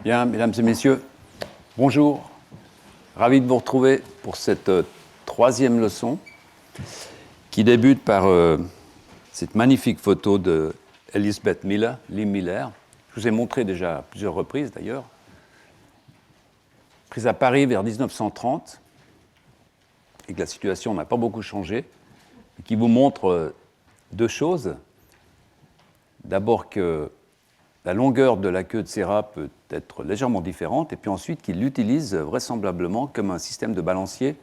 Bien, mesdames et messieurs, bonjour. Ravi de vous retrouver pour cette troisième leçon qui débute par cette magnifique photo de Elizabeth Miller, Lee Miller. Je vous ai montré déjà à plusieurs reprises d'ailleurs, prise à Paris vers 1930, et que la situation n'a pas beaucoup changé, et qui vous montre deux choses. D'abord que la longueur de la queue de Serra peut être légèrement différente, et puis ensuite qu'il l'utilise vraisemblablement comme un système de balancier.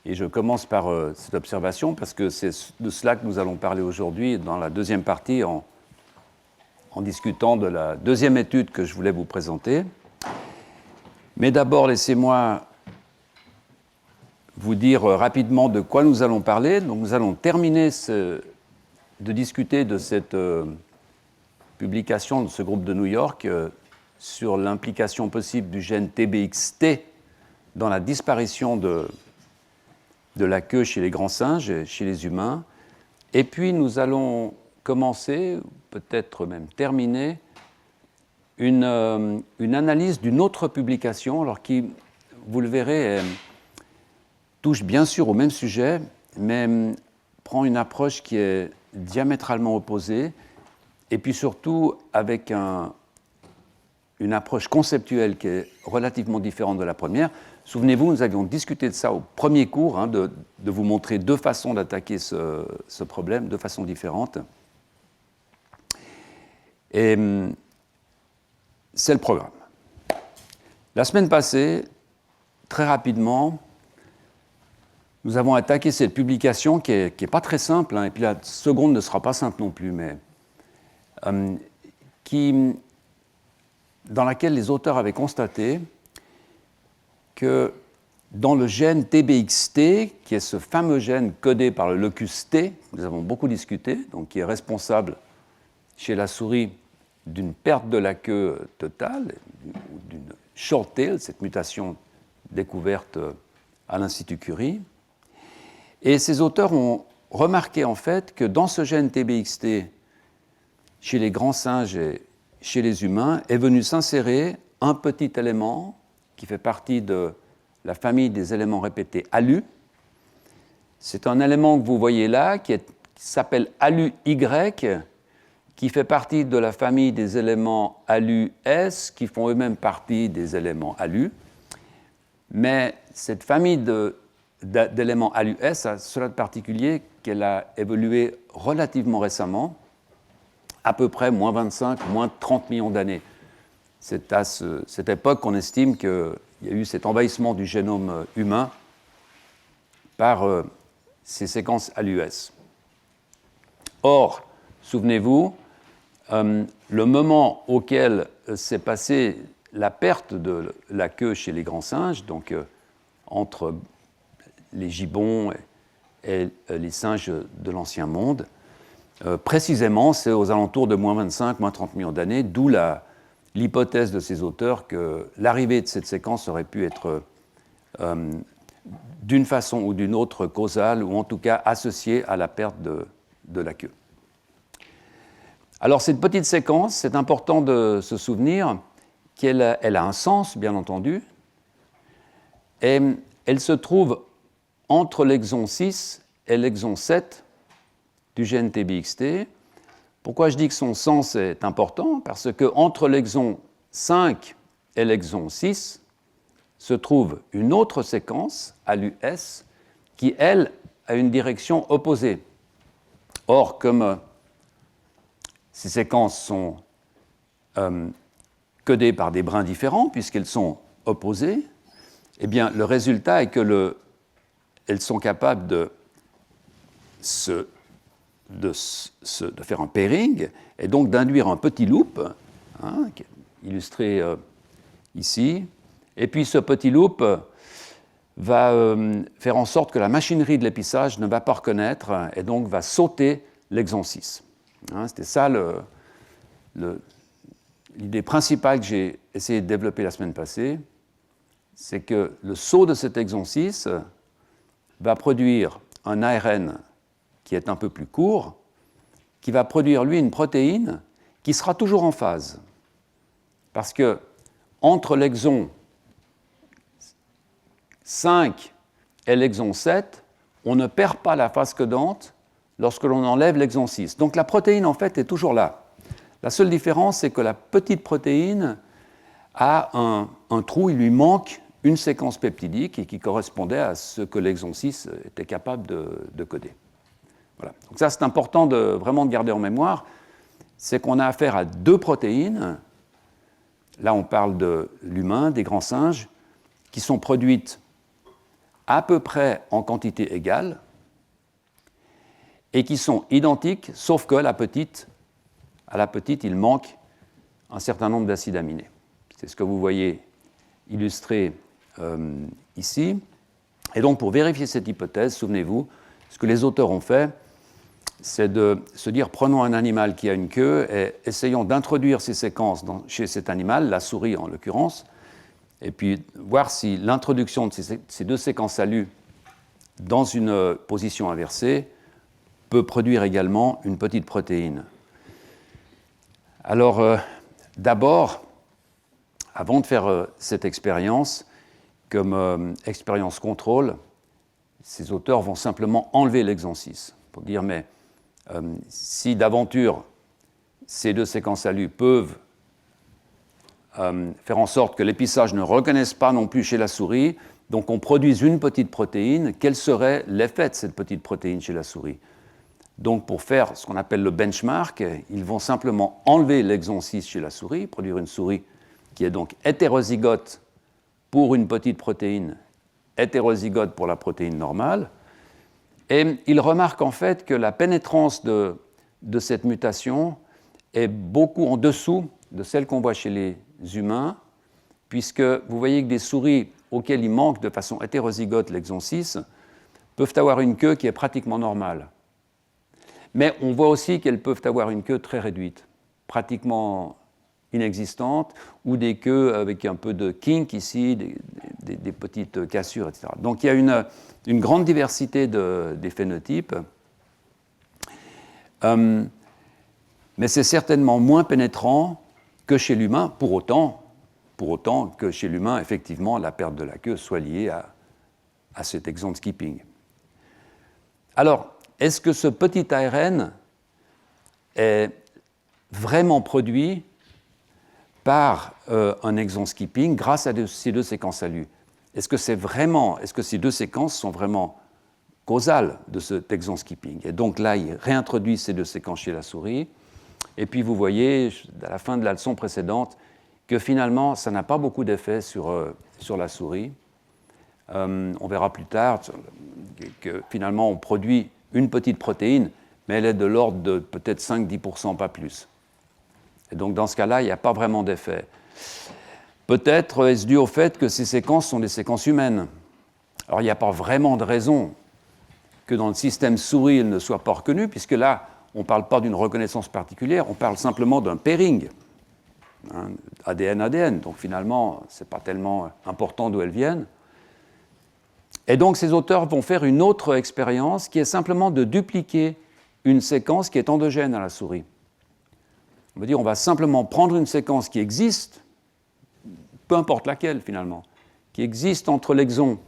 Et je commence par cette observation, parce que c'est de cela que nous allons parler aujourd'hui dans la deuxième partie, en discutant de la deuxième étude que je voulais vous présenter. Mais d'abord, laissez-moi vous dire rapidement de quoi nous allons parler. Donc, nous allons terminer de discuter de cette publication de ce groupe de New York sur l'implication possible du gène TBXT dans la disparition de la queue chez les grands singes et chez les humains. Et puis nous allons commencer, peut-être même terminer, une analyse d'une autre publication, alors qui, vous le verrez, touche bien sûr au même sujet, mais prend une approche qui est diamétralement opposée, et puis surtout avec une approche conceptuelle qui est relativement différente de la première. Souvenez-vous, nous avions discuté de ça au premier cours, de vous montrer deux façons d'attaquer ce problème, deux façons différentes. Et c'est le programme. La semaine passée, très rapidement, nous avons attaqué cette publication qui est pas très simple, et puis la seconde ne sera pas simple non plus, mais dans laquelle les auteurs avaient constaté que dans le gène TBXT, qui est ce fameux gène codé par le locus T, nous avons beaucoup discuté, donc qui est responsable chez la souris d'une perte de la queue totale, ou d'une short tail, cette mutation découverte à l'Institut Curie. Et ces auteurs ont remarqué en fait que dans ce gène TBXT, chez les grands singes et chez les humains, est venu s'insérer un petit élément qui fait partie de la famille des éléments répétés ALU. C'est un élément que vous voyez là, qui s'appelle ALU-Y, qui fait partie de la famille des éléments ALU-S, qui font eux-mêmes partie des éléments ALU. Mais cette famille d'éléments ALU-S a cela de particulier qu'elle a évolué relativement récemment, à peu près moins 25, moins 30 millions d'années. C'est à cette époque qu'on estime qu'il y a eu cet envahissement du génome humain par ces séquences ALU-S. Or, souvenez-vous, le moment auquel s'est passée la perte de la queue chez les grands singes, donc entre les gibbons et les singes de l'Ancien Monde, précisément, c'est aux alentours de moins 25, moins 30 millions d'années, d'où l'hypothèse de ces auteurs que l'arrivée de cette séquence aurait pu être d'une façon ou d'une autre causale, ou en tout cas associée à la perte de la queue. Alors cette petite séquence, c'est important de se souvenir qu'elle a un sens, bien entendu, et elle se trouve entre l'exon 6 et l'exon 7 du gène TBXT. Pourquoi je dis que son sens est important? Parce qu'entre l'exon 5 et l'exon 6 se trouve une autre séquence, ALU-S, qui, elle, a une direction opposée. Or, comme ces séquences sont codées par des brins différents, puisqu'elles sont opposées, eh bien, le résultat est qu'elles sont capables de faire un pairing, et donc d'induire un petit loop, qui est illustré ici. Et puis ce petit loop va faire en sorte que la machinerie de l'épissage ne va pas reconnaître, et donc va sauter l'exon 6. C'était ça l'idée principale que j'ai essayé de développer la semaine passée, c'est que le saut de cet exon 6 va produire un ARN qui est un peu plus court, qui va produire, lui, une protéine qui sera toujours en phase. Parce que entre l'exon 5 et l'exon 7, on ne perd pas la phase codante lorsque l'on enlève l'exon 6. Donc la protéine, en fait, est toujours là. La seule différence, c'est que la petite protéine a un trou, il lui manque une séquence peptidique et qui correspondait à ce que l'exon 6 était capable de coder. Voilà. Donc ça, c'est important vraiment de garder en mémoire, c'est qu'on a affaire à deux protéines. Là, on parle de l'humain, des grands singes, qui sont produites à peu près en quantité égale et qui sont identiques, sauf que à la petite, il manque un certain nombre d'acides aminés. C'est ce que vous voyez illustré ici. Et donc, pour vérifier cette hypothèse, souvenez-vous, ce que les auteurs ont fait, c'est de se dire, prenons un animal qui a une queue et essayons d'introduire ces séquences chez cet animal, la souris en l'occurrence, et puis voir si l'introduction de ces deux séquences ALU dans une position inversée peut produire également une petite protéine. Alors, d'abord, avant de faire cette expérience, comme expérience contrôle, ces auteurs vont simplement enlever l'exon 6 pour dire, mais si d'aventure ces deux séquences ALU peuvent faire en sorte que l'épissage ne reconnaisse pas non plus chez la souris, donc on produise une petite protéine, quel serait l'effet de cette petite protéine chez la souris? Donc pour faire ce qu'on appelle le benchmark, ils vont simplement enlever l'exon 6 chez la souris, produire une souris qui est donc hétérozygote pour une petite protéine, hétérozygote pour la protéine normale. Et ils remarquent en fait que la pénétrance de cette mutation est beaucoup en dessous de celle qu'on voit chez les humains, puisque vous voyez que des souris auxquelles il manque de façon hétérozygote l'exon 6 peuvent avoir une queue qui est pratiquement normale. Mais on voit aussi qu'elles peuvent avoir une queue très réduite, pratiquement inexistante, ou des queues avec un peu de kink ici, des petites cassures, etc. Donc il y a une grande diversité des phénotypes, mais c'est certainement moins pénétrant que chez l'humain, pour autant que chez l'humain, effectivement, la perte de la queue soit liée à cet exon skipping. Alors, est-ce que ce petit ARN est vraiment produit par un exon skipping grâce à ces deux séquences ALU? Est-ce que ces deux séquences sont vraiment causales de cet exon skipping? Et donc là, il réintroduit ces deux séquences chez la souris. Et puis vous voyez, à la fin de la leçon précédente, que finalement, ça n'a pas beaucoup d'effet sur la souris. On verra plus tard que finalement, on produit une petite protéine, mais elle est de l'ordre de peut-être 5-10%, pas plus. Et donc dans ce cas-là, il n'y a pas vraiment d'effet. Peut-être est-ce dû au fait que ces séquences sont des séquences humaines. Alors il n'y a pas vraiment de raison que dans le système souris, elles ne soient pas reconnues, puisque là, on ne parle pas d'une reconnaissance particulière, on parle simplement d'un pairing, ADN-ADN. Donc finalement, ce n'est pas tellement important d'où elles viennent. Et donc ces auteurs vont faire une autre expérience qui est simplement de dupliquer une séquence qui est endogène à la souris. On veut dire on va simplement prendre une séquence qui existe, peu importe laquelle finalement, qui existe entre l'exon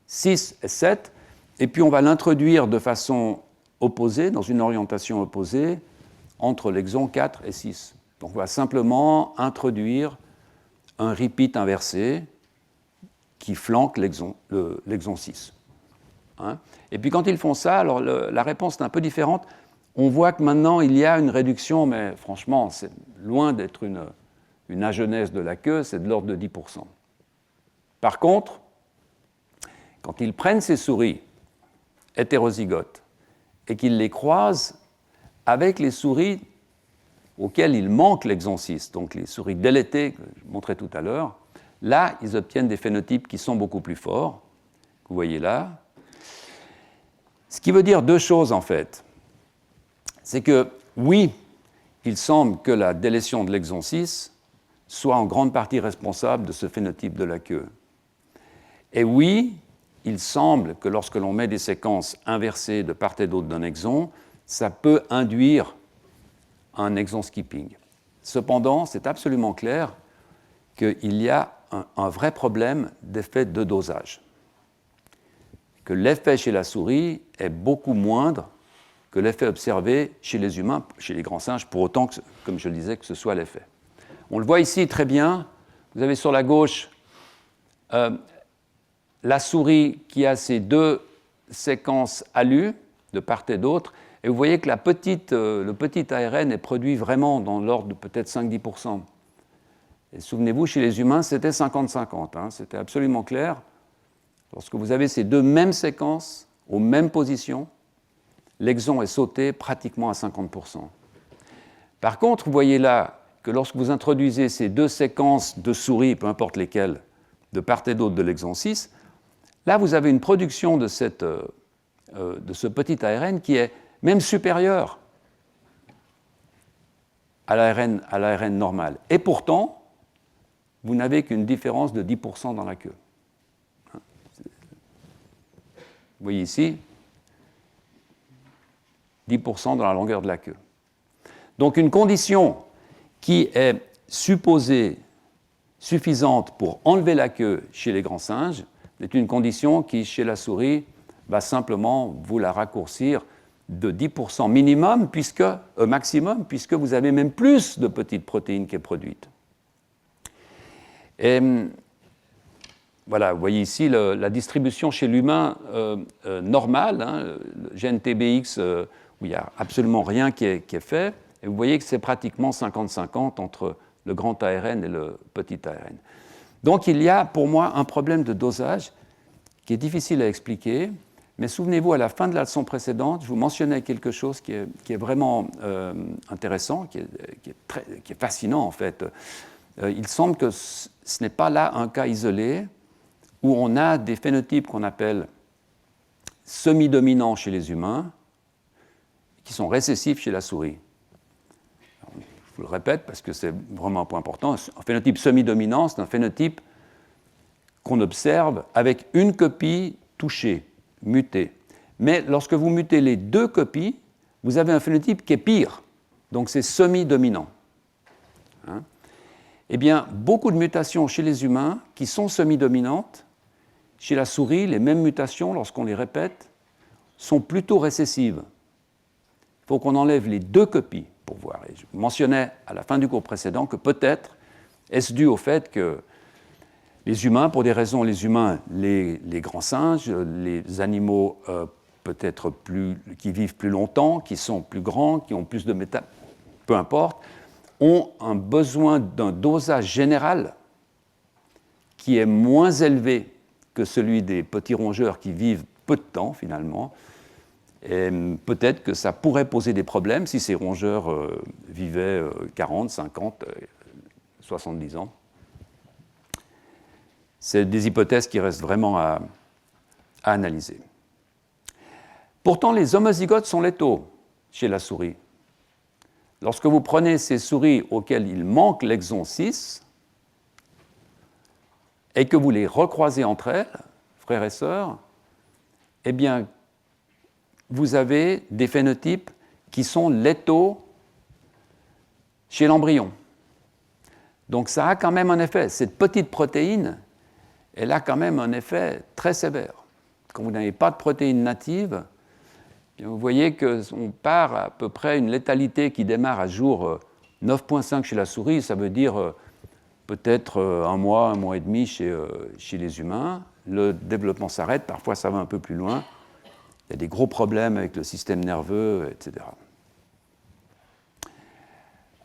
6 et 7, et puis on va l'introduire de façon opposée, dans une orientation opposée, entre l'exon 4 et 6. Donc on va simplement introduire un repeat inversé qui flanque l'exon 6. Et puis quand ils font ça, alors la réponse est un peu différente. On voit que maintenant il y a une réduction, mais franchement, c'est loin d'être une agenèse de la queue, c'est de l'ordre de 10%. Par contre, quand ils prennent ces souris hétérozygotes et qu'ils les croisent avec les souris auxquelles il manque l'exon 6, donc les souris délétées que je montrais tout à l'heure, là, ils obtiennent des phénotypes qui sont beaucoup plus forts, que vous voyez là. Ce qui veut dire deux choses, en fait. C'est que, oui, il semble que la délétion de l'exon 6 soit en grande partie responsable de ce phénotype de la queue. Et oui, il semble que lorsque l'on met des séquences inversées de part et d'autre d'un exon, ça peut induire un exon skipping. Cependant, c'est absolument clair qu'il y a un vrai problème d'effet de dosage, que l'effet chez la souris est beaucoup moindre que l'effet observé chez les humains, chez les grands singes, pour autant que, comme je le disais, que ce soit l'effet. On le voit ici très bien. Vous avez sur la gauche la souris qui a ces deux séquences ALU de part et d'autre, et vous voyez que le petit ARN est produit vraiment dans l'ordre de peut-être 5-10%. Et souvenez-vous, chez les humains, c'était 50-50, hein, c'était absolument clair. Lorsque vous avez ces deux mêmes séquences, aux mêmes positions, l'exon est sauté pratiquement à 50%. Par contre, vous voyez là que lorsque vous introduisez ces deux séquences de souris, peu importe lesquelles, de part et d'autre de l'exon 6, là, vous avez une production de ce petit ARN qui est même supérieure à l'ARN normal. Et pourtant, vous n'avez qu'une différence de 10% dans la queue. Vous voyez ici, 10% dans la longueur de la queue. Donc une condition qui est supposée suffisante pour enlever la queue chez les grands singes est une condition qui, chez la souris, va simplement vous la raccourcir de 10% minimum, maximum, puisque vous avez même plus de petites protéines qui est produite. Et voilà, vous voyez ici la distribution chez l'humain normale, hein, le gène TBX, où il n'y a absolument rien qui est fait, et vous voyez que c'est pratiquement 50-50 entre le grand ARN et le petit ARN. Donc il y a pour moi un problème de dosage qui est difficile à expliquer, mais souvenez-vous, à la fin de la leçon précédente, je vous mentionnais quelque chose qui est vraiment intéressant, qui est fascinant en fait. Il semble que ce n'est pas là un cas isolé où on a des phénotypes qu'on appelle semi-dominants chez les humains qui sont récessifs chez la souris. Je vous le répète parce que c'est vraiment un point important. Un phénotype semi-dominant, c'est un phénotype qu'on observe avec une copie touchée, mutée. Mais lorsque vous mutez les deux copies, vous avez un phénotype qui est pire. Donc c'est semi-dominant. Hein? Eh bien, beaucoup de mutations chez les humains qui sont semi-dominantes, chez la souris, les mêmes mutations, lorsqu'on les répète, sont plutôt récessives. Il faut qu'on enlève les deux copies pour voir. Et je mentionnais à la fin du cours précédent que peut-être est-ce dû au fait que les humains, pour des raisons, les grands singes, les animaux peut-être qui vivent plus longtemps, qui sont plus grands, qui ont plus de peu importe, ont un besoin d'un dosage général qui est moins élevé que celui des petits rongeurs qui vivent peu de temps finalement. Et peut-être que ça pourrait poser des problèmes si ces rongeurs vivaient 40, 50, 70 ans. C'est des hypothèses qui restent vraiment à analyser. Pourtant, les homozygotes sont létaux chez la souris. Lorsque vous prenez ces souris auxquelles il manque l'exon 6 et que vous les recroisez entre elles, frères et sœurs, eh bien, vous avez des phénotypes qui sont létaux chez l'embryon. Donc ça a quand même un effet. Cette petite protéine, elle a quand même un effet très sévère. Quand vous n'avez pas de protéines natives, vous voyez qu'on part à peu près une létalité qui démarre à jour 9,5 chez la souris, ça veut dire peut-être un mois et demi chez les humains. Le développement s'arrête, parfois ça va un peu plus loin. Il y a des gros problèmes avec le système nerveux, etc.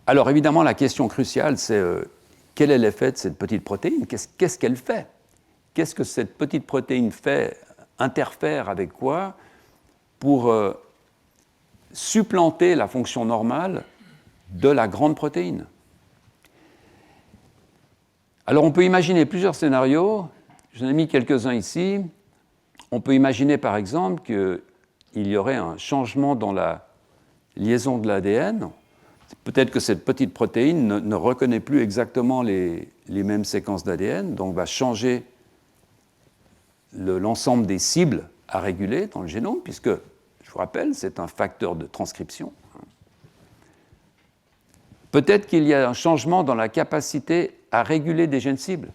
Alors évidemment, la question cruciale, c'est quel est l'effet de cette petite protéine ? Qu'est-ce qu'elle fait ? Qu'est-ce que cette petite protéine fait, interfère avec quoi pour supplanter la fonction normale de la grande protéine. Alors on peut imaginer plusieurs scénarios, j'en ai mis quelques-uns ici. On peut imaginer par exemple qu'il y aurait un changement dans la liaison de l'ADN. Peut-être que cette petite protéine ne reconnaît plus exactement les mêmes séquences d'ADN, donc va changer l'ensemble des cibles à réguler dans le génome, puisque, je vous rappelle, c'est un facteur de transcription. Peut-être qu'il y a un changement dans la capacité à réguler des gènes cibles.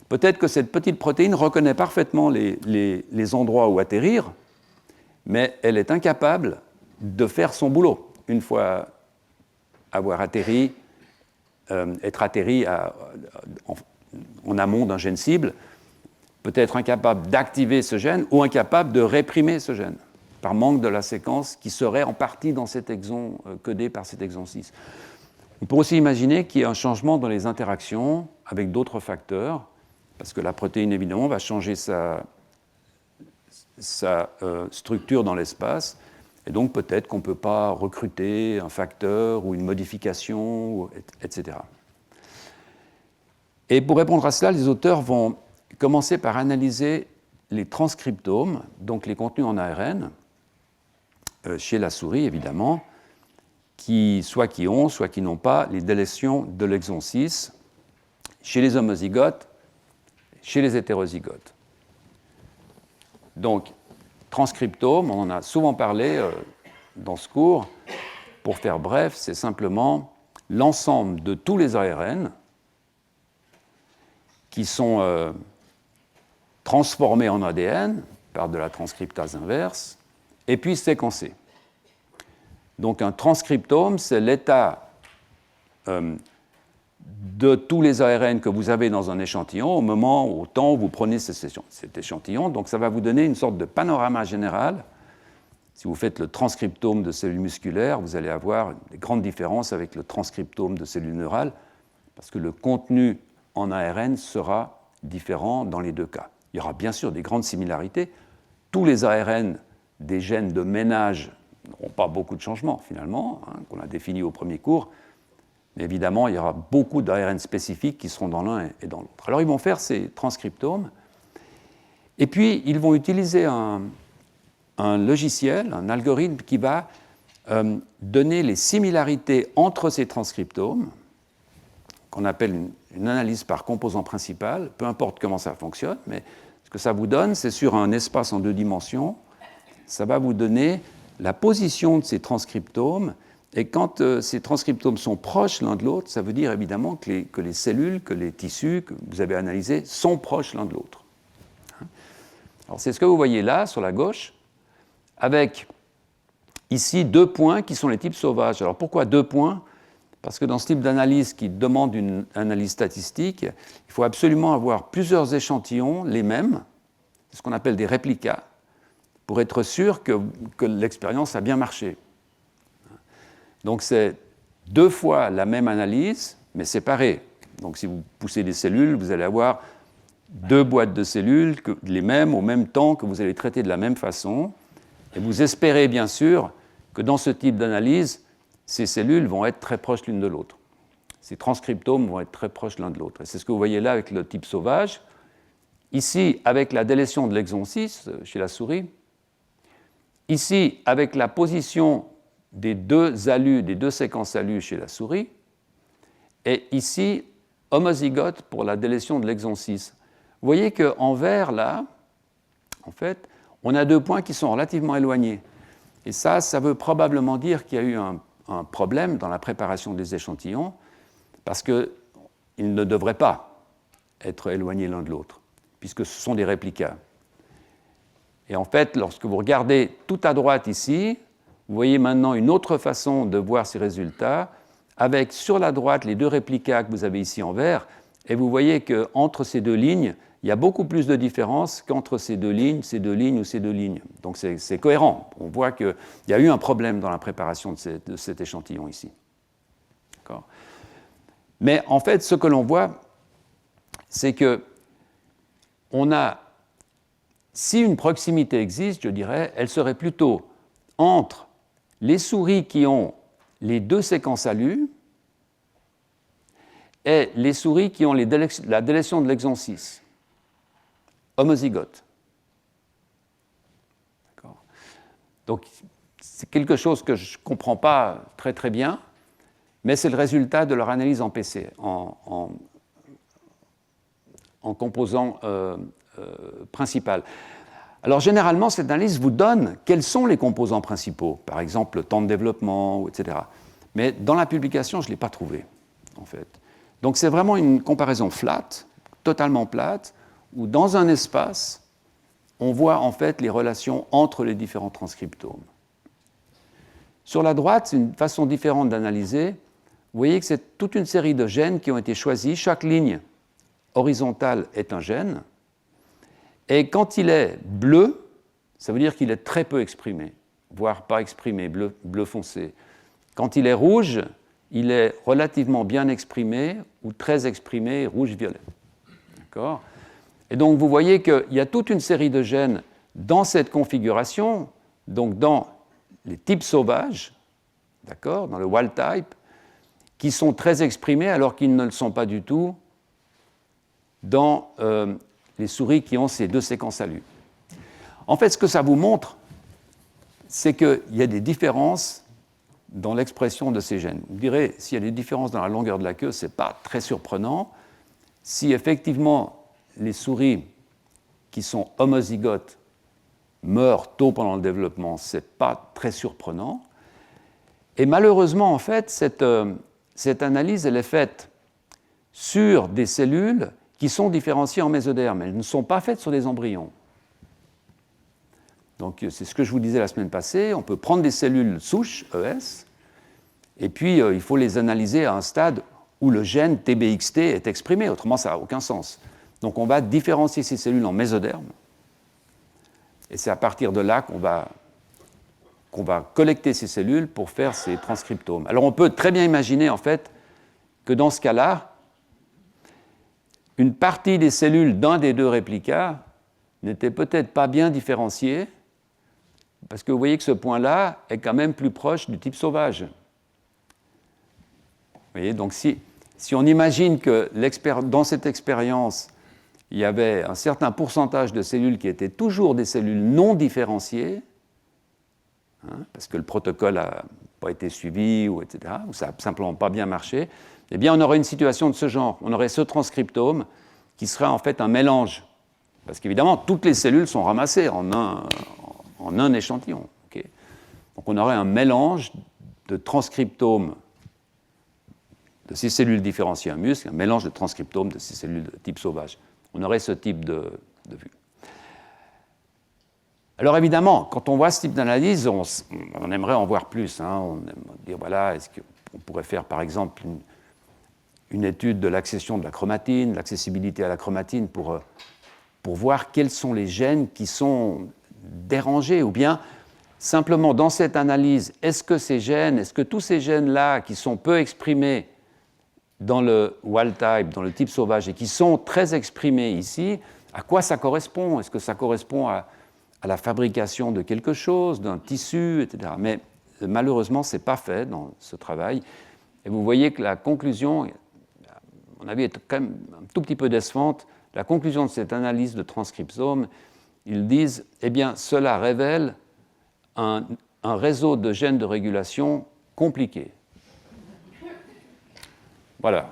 Peut-être que cette petite protéine reconnaît parfaitement les endroits où atterrir, mais elle est incapable de faire son boulot. Une fois avoir atterri, être atterri en amont d'un gène cible, peut-être incapable d'activer ce gène ou incapable de réprimer ce gène, par manque de la séquence qui serait en partie dans cet exon codé par cet exon 6. On peut aussi imaginer qu'il y ait un changement dans les interactions avec d'autres facteurs, parce que la protéine, évidemment, va changer sa structure dans l'espace, et donc peut-être qu'on ne peut pas recruter un facteur ou une modification, etc. Et pour répondre à cela, les auteurs vont commencer par analyser les transcriptomes, donc les contenus en ARN, chez la souris, évidemment, soit qui ont, soit qui n'ont pas les délétions de l'exon 6, chez les homozygotes, chez les hétérozygotes. Donc, transcriptome, on en a souvent parlé dans ce cours. Pour faire bref, c'est simplement l'ensemble de tous les ARN qui sont transformés en ADN par de la transcriptase inverse et puis séquencés. Donc un transcriptome, c'est l'état de tous les ARN que vous avez dans un échantillon au temps où vous prenez cet échantillon. Donc ça va vous donner une sorte de panorama général. Si vous faites le transcriptome de cellules musculaires, vous allez avoir des grandes différences avec le transcriptome de cellules neurales, parce que le contenu en ARN sera différent dans les deux cas. Il y aura bien sûr des grandes similarités. Tous les ARN des gènes de ménage n'auront pas beaucoup de changements, finalement, qu'on a définis au premier cours. Mais évidemment, il y aura beaucoup d'ARN spécifiques qui seront dans l'un et dans l'autre. Alors, ils vont faire ces transcriptomes, et puis ils vont utiliser un logiciel, un algorithme qui va donner les similarités entre ces transcriptomes, qu'on appelle une analyse par composant principal, peu importe comment ça fonctionne, mais ce que ça vous donne, c'est sur un espace en 2 dimensions, ça va vous donner la position de ces transcriptomes. Et quand ces transcriptomes sont proches l'un de l'autre, ça veut dire évidemment que les cellules, que les tissus que vous avez analysés sont proches l'un de l'autre. Alors c'est ce que vous voyez là, sur la gauche, avec ici 2 points qui sont les types sauvages. Alors pourquoi 2 points ? Parce que dans ce type d'analyse qui demande une analyse statistique, il faut absolument avoir plusieurs échantillons, les mêmes, ce qu'on appelle des réplicas, pour être sûr que l'expérience a bien marché. Donc c'est 2 fois la même analyse, mais séparée. Donc si vous poussez des cellules, vous allez avoir 2 boîtes de cellules, les mêmes au même temps, que vous allez traiter de la même façon. Et vous espérez bien sûr que dans ce type d'analyse, ces cellules vont être très proches l'une de l'autre. Ces transcriptomes vont être très proches l'un de l'autre. Et c'est ce que vous voyez là avec le type sauvage. Ici, avec la délétion de l'exon 6 chez la souris. Ici, avec la position des 2 alus, des 2 séquences alus chez la souris, et ici, homozygote pour la délétion de l'exon 6. Vous voyez qu'en vert, là, en fait, on a 2 points qui sont relativement éloignés. Et ça veut probablement dire qu'il y a eu un problème dans la préparation des échantillons, parce qu'ils ne devraient pas être éloignés l'un de l'autre, puisque ce sont des réplicas. Et en fait, lorsque vous regardez tout à droite ici, vous voyez maintenant une autre façon de voir ces résultats, avec sur la droite les 2 réplicas que vous avez ici en vert, et vous voyez qu'entre ces 2 lignes, il y a beaucoup plus de différence qu'entre ces 2 lignes, ces 2 lignes ou ces 2 lignes. Donc c'est cohérent. On voit qu'il y a eu un problème dans la préparation de cet échantillon ici. D'accord ? Mais en fait, ce que l'on voit, c'est que si une proximité existe, je dirais, elle serait plutôt entre les souris qui ont les 2 séquences ALU et les souris qui ont la délétion de l'exon 6, homozygote. D'accord. Donc, c'est quelque chose que je ne comprends pas très très bien, mais c'est le résultat de leur analyse en PC, en composant principal. Alors généralement, cette analyse vous donne quels sont les composants principaux, par exemple le temps de développement, etc. Mais dans la publication, je ne l'ai pas trouvé, en fait. Donc c'est vraiment une comparaison flat, totalement plate, où dans un espace, on voit en fait les relations entre les différents transcriptomes. Sur la droite, c'est une façon différente d'analyser. Vous voyez que c'est toute une série de gènes qui ont été choisis. Chaque ligne horizontale est un gène. Et quand il est bleu, ça veut dire qu'il est très peu exprimé, voire pas exprimé, bleu foncé. Quand il est rouge, il est relativement bien exprimé ou très exprimé, rouge-violet. D'accord ? Et donc vous voyez qu'il y a toute une série de gènes dans cette configuration, donc dans les types sauvages, d'accord, dans le wild type, qui sont très exprimés alors qu'ils ne le sont pas du tout dans les souris qui ont ces deux séquences ALU. En fait, ce que ça vous montre, c'est qu'il y a des différences dans l'expression de ces gènes. Vous direz, s'il y a des différences dans la longueur de la queue, ce n'est pas très surprenant. Si effectivement les souris qui sont homozygotes meurent tôt pendant le développement, ce n'est pas très surprenant. Et malheureusement, en fait, cette analyse, elle est faite sur des cellules qui sont différenciées en mésoderme. Elles ne sont pas faites sur des embryons. Donc, c'est ce que je vous disais la semaine passée. On peut prendre des cellules souches, ES, et puis il faut les analyser à un stade où le gène TBXT est exprimé. Autrement, ça n'a aucun sens. Donc, on va différencier ces cellules en mésoderme. Et c'est à partir de là qu'on va collecter ces cellules pour faire ces transcriptomes. Alors, on peut très bien imaginer, en fait, que dans ce cas-là, une partie des cellules d'un des deux réplicats n'était peut-être pas bien différenciée, parce que vous voyez que ce point-là est quand même plus proche du type sauvage. Vous voyez, donc si on imagine que dans cette expérience, il y avait un certain pourcentage de cellules qui étaient toujours des cellules non différenciées, parce que le protocole n'a pas été suivi, ou etc., ou ça n'a simplement pas bien marché, eh bien on aurait une situation de ce genre. On aurait ce transcriptome qui serait en fait un mélange. Parce qu'évidemment, toutes les cellules sont ramassées en un échantillon. Okay. Donc on aurait un mélange de transcriptomes de ces cellules différenciées un muscle, un mélange de transcriptomes de ces cellules de type sauvage. On aurait ce type de vue. Alors évidemment, quand on voit ce type d'analyse, on aimerait en voir plus. On aimerait dire, voilà, est-ce qu'on pourrait faire par exemple une étude de l'accession de la chromatine, l'accessibilité à la chromatine pour voir quels sont les gènes qui sont dérangés, ou bien simplement dans cette analyse, est-ce que tous ces gènes-là qui sont peu exprimés dans le wild type, dans le type sauvage, et qui sont très exprimés ici, à quoi ça correspond? Est-ce que ça correspond à la fabrication de quelque chose, d'un tissu, etc. Mais malheureusement, ce n'est pas fait dans ce travail. Et vous voyez que la conclusion, à mon avis, est quand même un tout petit peu décevante. La conclusion de cette analyse de transcriptome, ils disent, eh bien, cela révèle un réseau de gènes de régulation compliqué. Voilà.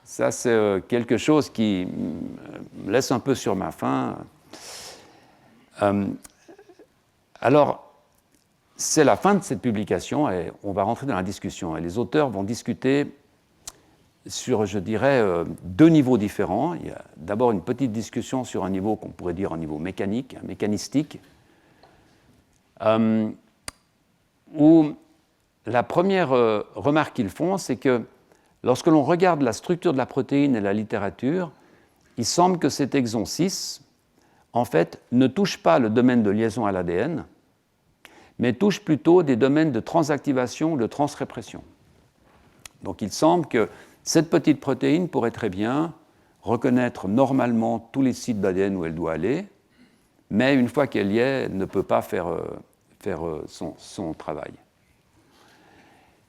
Ça, c'est quelque chose qui me laisse un peu sur ma faim. Alors, c'est la fin de cette publication et on va rentrer dans la discussion. Et les auteurs vont discuter sur, je dirais, deux niveaux différents. Il y a d'abord une petite discussion sur un niveau qu'on pourrait dire un niveau mécanique, mécanistique, où la première remarque qu'ils font, c'est que lorsque l'on regarde la structure de la protéine et la littérature, il semble que cet exon 6, en fait, ne touche pas le domaine de liaison à l'ADN, mais touche plutôt des domaines de transactivation ou de transrépression. Donc il semble que cette petite protéine pourrait très bien reconnaître normalement tous les sites d'ADN où elle doit aller, mais une fois qu'elle y est, elle ne peut pas faire son travail.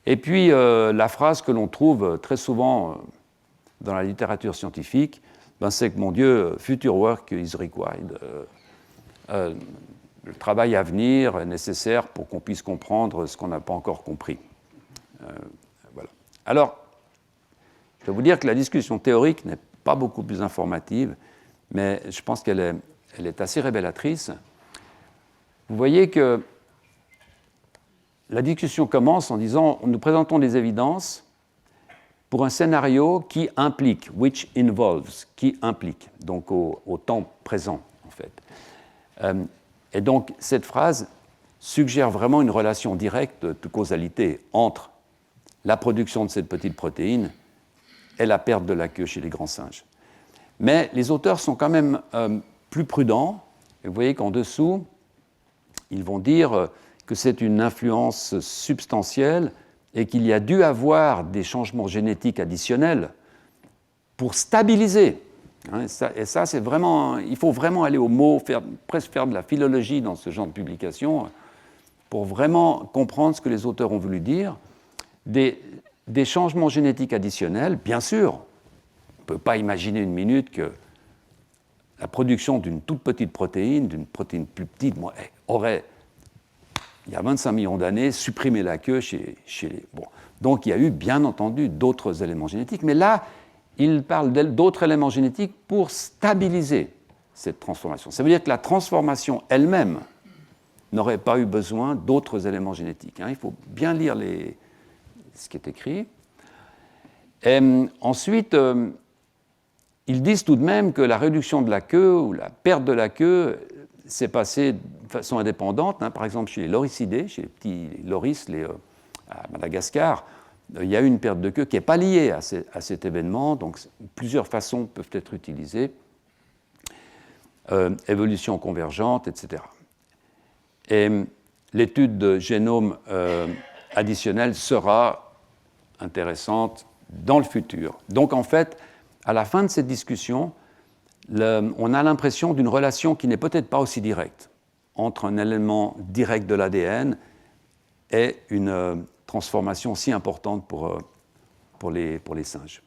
Et puis la phrase que l'on trouve très souvent dans la littérature scientifique, c'est que, mon Dieu, future work is required. Le travail à venir est nécessaire pour qu'on puisse comprendre ce qu'on n'a pas encore compris. Voilà. Alors, je vais vous dire que la discussion théorique n'est pas beaucoup plus informative, mais je pense qu'elle est assez révélatrice. Vous voyez que la discussion commence en disant nous présentons des évidences pour un scénario qui implique, which involves, qui implique, donc au temps présent en fait. Et donc cette phrase suggère vraiment une relation directe de causalité entre la production de cette petite protéine et la perte de la queue chez les grands singes. Mais les auteurs sont quand même plus prudents, et vous voyez qu'en dessous, ils vont dire que c'est une influence substantielle et qu'il y a dû avoir des changements génétiques additionnels pour stabiliser. Et ça, c'est vraiment, il faut vraiment aller au mot, presque faire de la philologie dans ce genre de publication pour vraiment comprendre ce que les auteurs ont voulu dire. Des changements génétiques additionnels, bien sûr, on ne peut pas imaginer une minute que la production d'une toute petite protéine, d'une protéine plus petite, aurait, il y a 25 millions d'années, supprimé la queue chez les... Bon. Donc il y a eu, bien entendu, d'autres éléments génétiques, mais là, il parle d'autres éléments génétiques pour stabiliser cette transformation. Ça veut dire que la transformation elle-même n'aurait pas eu besoin d'autres éléments génétiques. Il faut bien lire ce qui est écrit. Et ensuite, ils disent tout de même que la réduction de la queue ou la perte de la queue s'est passée de façon indépendante. Par exemple, chez les loricidés, chez les petits loris à Madagascar, il y a eu une perte de queue qui n'est pas liée à cet événement, donc plusieurs façons peuvent être utilisées, évolution convergente, etc. Et l'étude de génome additionnel sera intéressante dans le futur. Donc en fait, à la fin de cette discussion, on a l'impression d'une relation qui n'est peut-être pas aussi directe entre un élément direct de l'ADN et une transformation si importante pour les singes.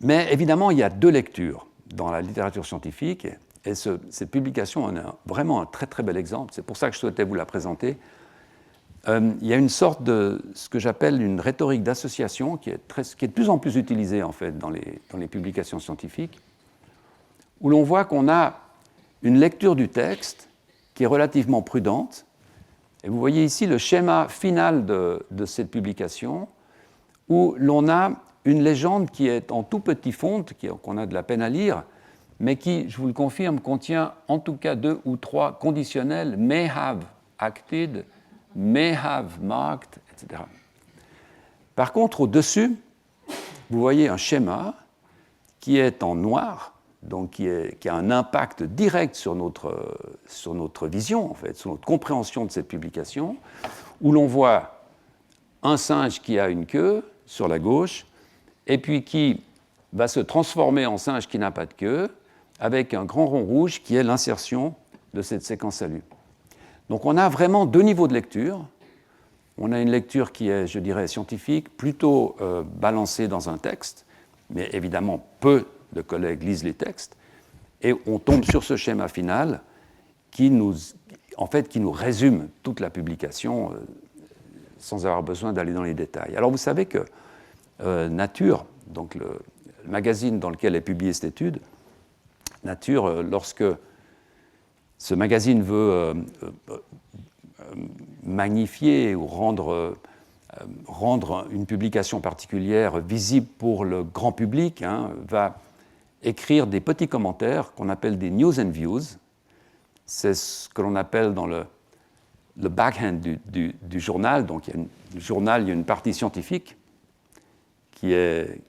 Mais évidemment, il y a deux lectures dans la littérature scientifique, et cette publication en est vraiment un très très bel exemple. C'est pour ça que je souhaitais vous la présenter. Il y a une sorte de ce que j'appelle une rhétorique d'association qui est de plus en plus utilisée en fait dans les publications scientifiques, où l'on voit qu'on a une lecture du texte qui est relativement prudente. Et vous voyez ici le schéma final de cette publication, où l'on a une légende qui est en tout petit font, qu'on a de la peine à lire, mais qui, je vous le confirme, contient en tout cas 2 ou 3 conditionnels, may have acted, may have marked, etc. Par contre, au-dessus, vous voyez un schéma qui est en noir, donc qui a un impact direct sur notre vision, en fait, sur notre compréhension de cette publication, où l'on voit un singe qui a une queue sur la gauche, et puis qui va se transformer en singe qui n'a pas de queue, avec un grand rond rouge qui est l'insertion de cette séquence ALU. Donc on a vraiment 2 niveaux de lecture. On a une lecture qui est, je dirais, scientifique, plutôt balancée dans un texte, mais évidemment peu de collègues lisent les textes, et on tombe sur ce schéma final qui nous résume toute la publication sans avoir besoin d'aller dans les détails. Alors vous savez que Nature, donc le magazine dans lequel est publiée cette étude, Nature, lorsque ce magazine veut magnifier ou rendre une publication particulière visible pour le grand public, va écrire des petits commentaires qu'on appelle des news and views. C'est ce que l'on appelle dans le backhand du journal. Donc, le journal, il y a une partie scientifique qui est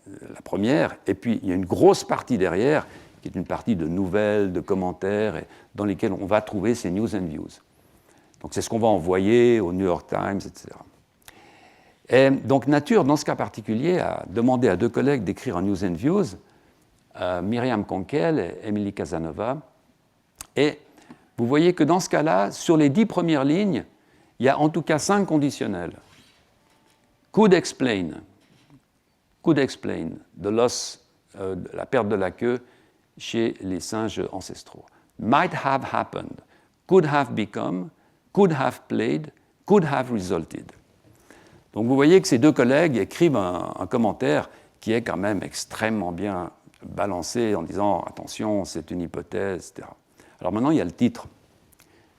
la première, et puis il y a une grosse partie derrière qui est une partie de nouvelles, de commentaires, et dans lesquels on va trouver ces news and views. Donc, c'est ce qu'on va envoyer au New York Times, etc. Et donc, Nature, dans ce cas particulier, a demandé à 2 collègues d'écrire un news and views, Myriam Konkel et Emily Casanova. Et vous voyez que dans ce cas-là, sur les 10 premières lignes, il y a en tout cas 5 conditionnels. Could explain the loss, la perte de la queue chez les singes ancestraux. Might have happened, could have become, could have played, could have resulted. Donc vous voyez que ces 2 collègues écrivent un commentaire qui est quand même extrêmement bien balancé en disant « attention, c'est une hypothèse », etc. Alors maintenant, il y a le titre.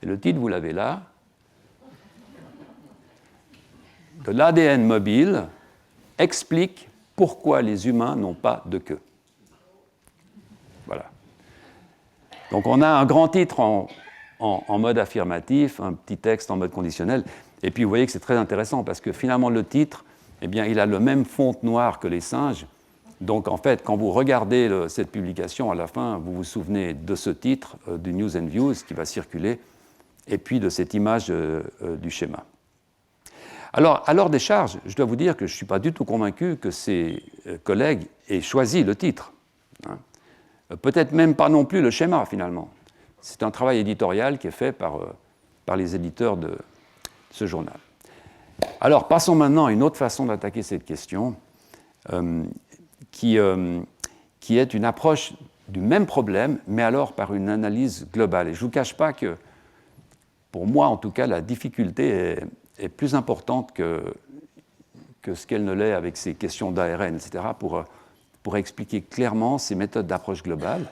Et le titre, vous l'avez là. De l'ADN mobile explique pourquoi les humains n'ont pas de queue. Voilà. Donc on a un grand titre en mode affirmatif, un petit texte en mode conditionnel, et puis vous voyez que c'est très intéressant parce que finalement le titre, eh bien, il a le même fond noir que les singes. Donc en fait, quand vous regardez cette publication, à la fin, vous vous souvenez de ce titre, du News and Views qui va circuler, et puis de cette image du schéma. Alors, à leur décharge, je dois vous dire que je ne suis pas du tout convaincu que ces collègues aient choisi le titre. Hein. Peut-être même pas non plus le schéma, finalement. C'est un travail éditorial qui est fait par les éditeurs de ce journal. Alors, passons maintenant à une autre façon d'attaquer cette question, qui est une approche du même problème, mais alors par une analyse globale. Et je ne vous cache pas que, pour moi en tout cas, la difficulté est plus importante que ce qu'elle ne l'est avec ces questions d'ARN, etc., pour expliquer clairement ces méthodes d'approche globale,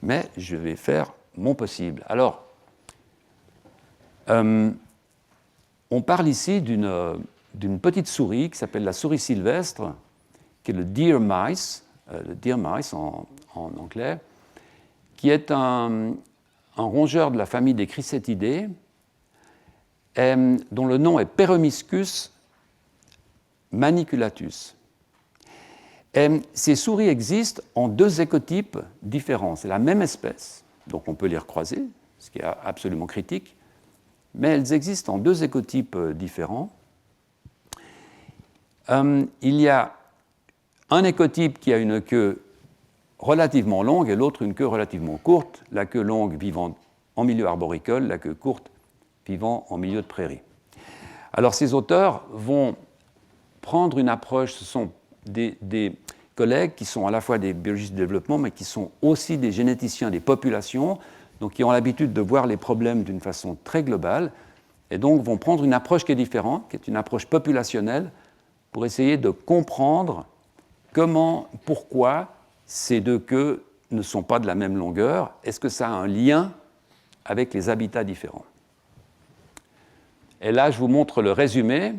mais je vais faire mon possible. Alors, on parle ici d'une petite souris qui s'appelle la souris sylvestre, qui est le deer mice en anglais, qui est un rongeur de la famille des Chrysetidae, dont le nom est Peromyscus maniculatus. Ces souris existent en deux écotypes différents. C'est la même espèce, donc on peut les recroiser, ce qui est absolument critique, mais elles existent en deux écotypes différents. Il y a un écotype qui a une queue relativement longue et l'autre une queue relativement courte, la queue longue vivant en milieu arboricole, la queue courte vivant en milieu de prairie. Alors ces auteurs vont prendre une approche, ce sont des collègues qui sont à la fois des biologistes de développement, mais qui sont aussi des généticiens des populations, donc qui ont l'habitude de voir les problèmes d'une façon très globale, et donc vont prendre une approche qui est différente, qui est une approche populationnelle, pour essayer de comprendre pourquoi ces deux queues ne sont pas de la même longueur. Est-ce que ça a un lien avec les habitats différents? Et là, je vous montre le résumé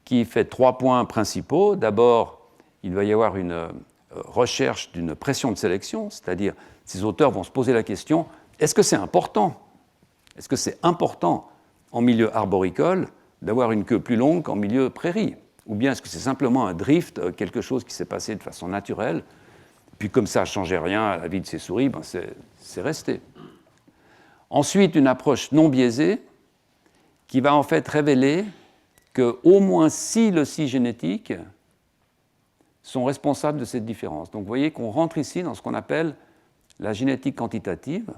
qui fait 3 points principaux. D'abord, il va y avoir une recherche d'une pression de sélection, c'est-à-dire ces auteurs vont se poser la question, est-ce que c'est important? Est-ce que c'est important en milieu arboricole d'avoir une queue plus longue qu'en milieu prairie? Ou bien est-ce que c'est simplement un drift, quelque chose qui s'est passé de façon naturelle, puis comme ça ne changeait rien à la vie de ces souris, ben c'est resté. Ensuite, une approche non biaisée qui va en fait révéler qu'au moins 6 loci génétiques sont responsables de cette différence. Donc vous voyez qu'on rentre ici dans ce qu'on appelle la génétique quantitative.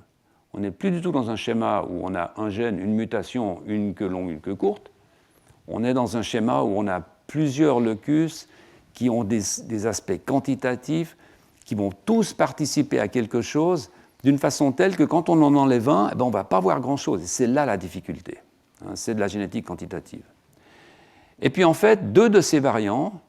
On n'est plus du tout dans un schéma où on a un gène, une mutation, une queue longue, une queue courte. On est dans un schéma où on a plusieurs locus qui ont des aspects quantitatifs, qui vont tous participer à quelque chose d'une façon telle que quand on en enlève un, on ne va pas voir grand-chose. Et c'est là la difficulté. C'est de la génétique quantitative. Et puis en fait, 2 de ces variants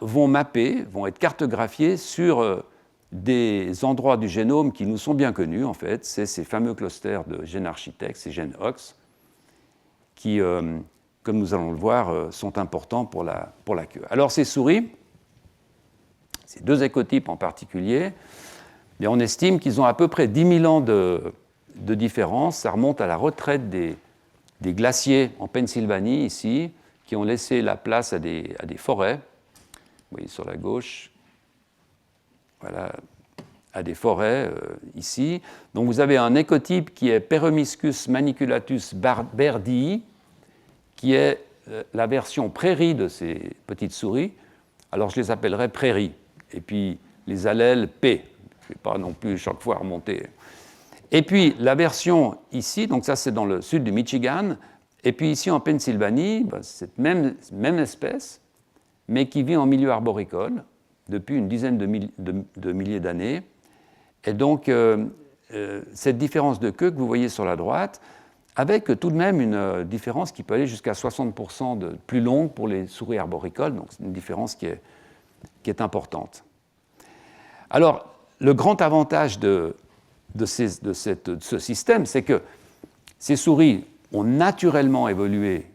vont être cartographiés sur des endroits du génome qui nous sont bien connus, en fait. C'est ces fameux clusters de gènes architectes, ces gènes OX, qui, comme nous allons le voir, sont importants pour la queue. Alors ces souris, ces 2 écotypes en particulier, on estime qu'ils ont à peu près 10 000 ans de différence. Ça remonte à la retraite des glaciers en Pennsylvanie, ici, qui ont laissé la place à des forêts. Vous voyez sur la gauche, voilà, à des forêts ici. Donc vous avez un écotype qui est Peromyscus maniculatus bairdii, qui est la version prairie de ces petites souris. Alors je les appellerai prairie. Et puis les allèles P. Je ne vais pas non plus chaque fois remonter. Et puis la version ici, donc ça c'est dans le sud du Michigan, et puis ici en Pennsylvanie, cette même espèce, mais qui vit en milieu arboricole depuis une dizaine de milliers d'années. Et donc cette différence de queue que vous voyez sur la droite, avec tout de même une différence qui peut aller jusqu'à 60% de plus longue pour les souris arboricoles, donc c'est une différence qui est importante. Alors, le grand avantage de ce système, c'est que Ces souris ont naturellement évolué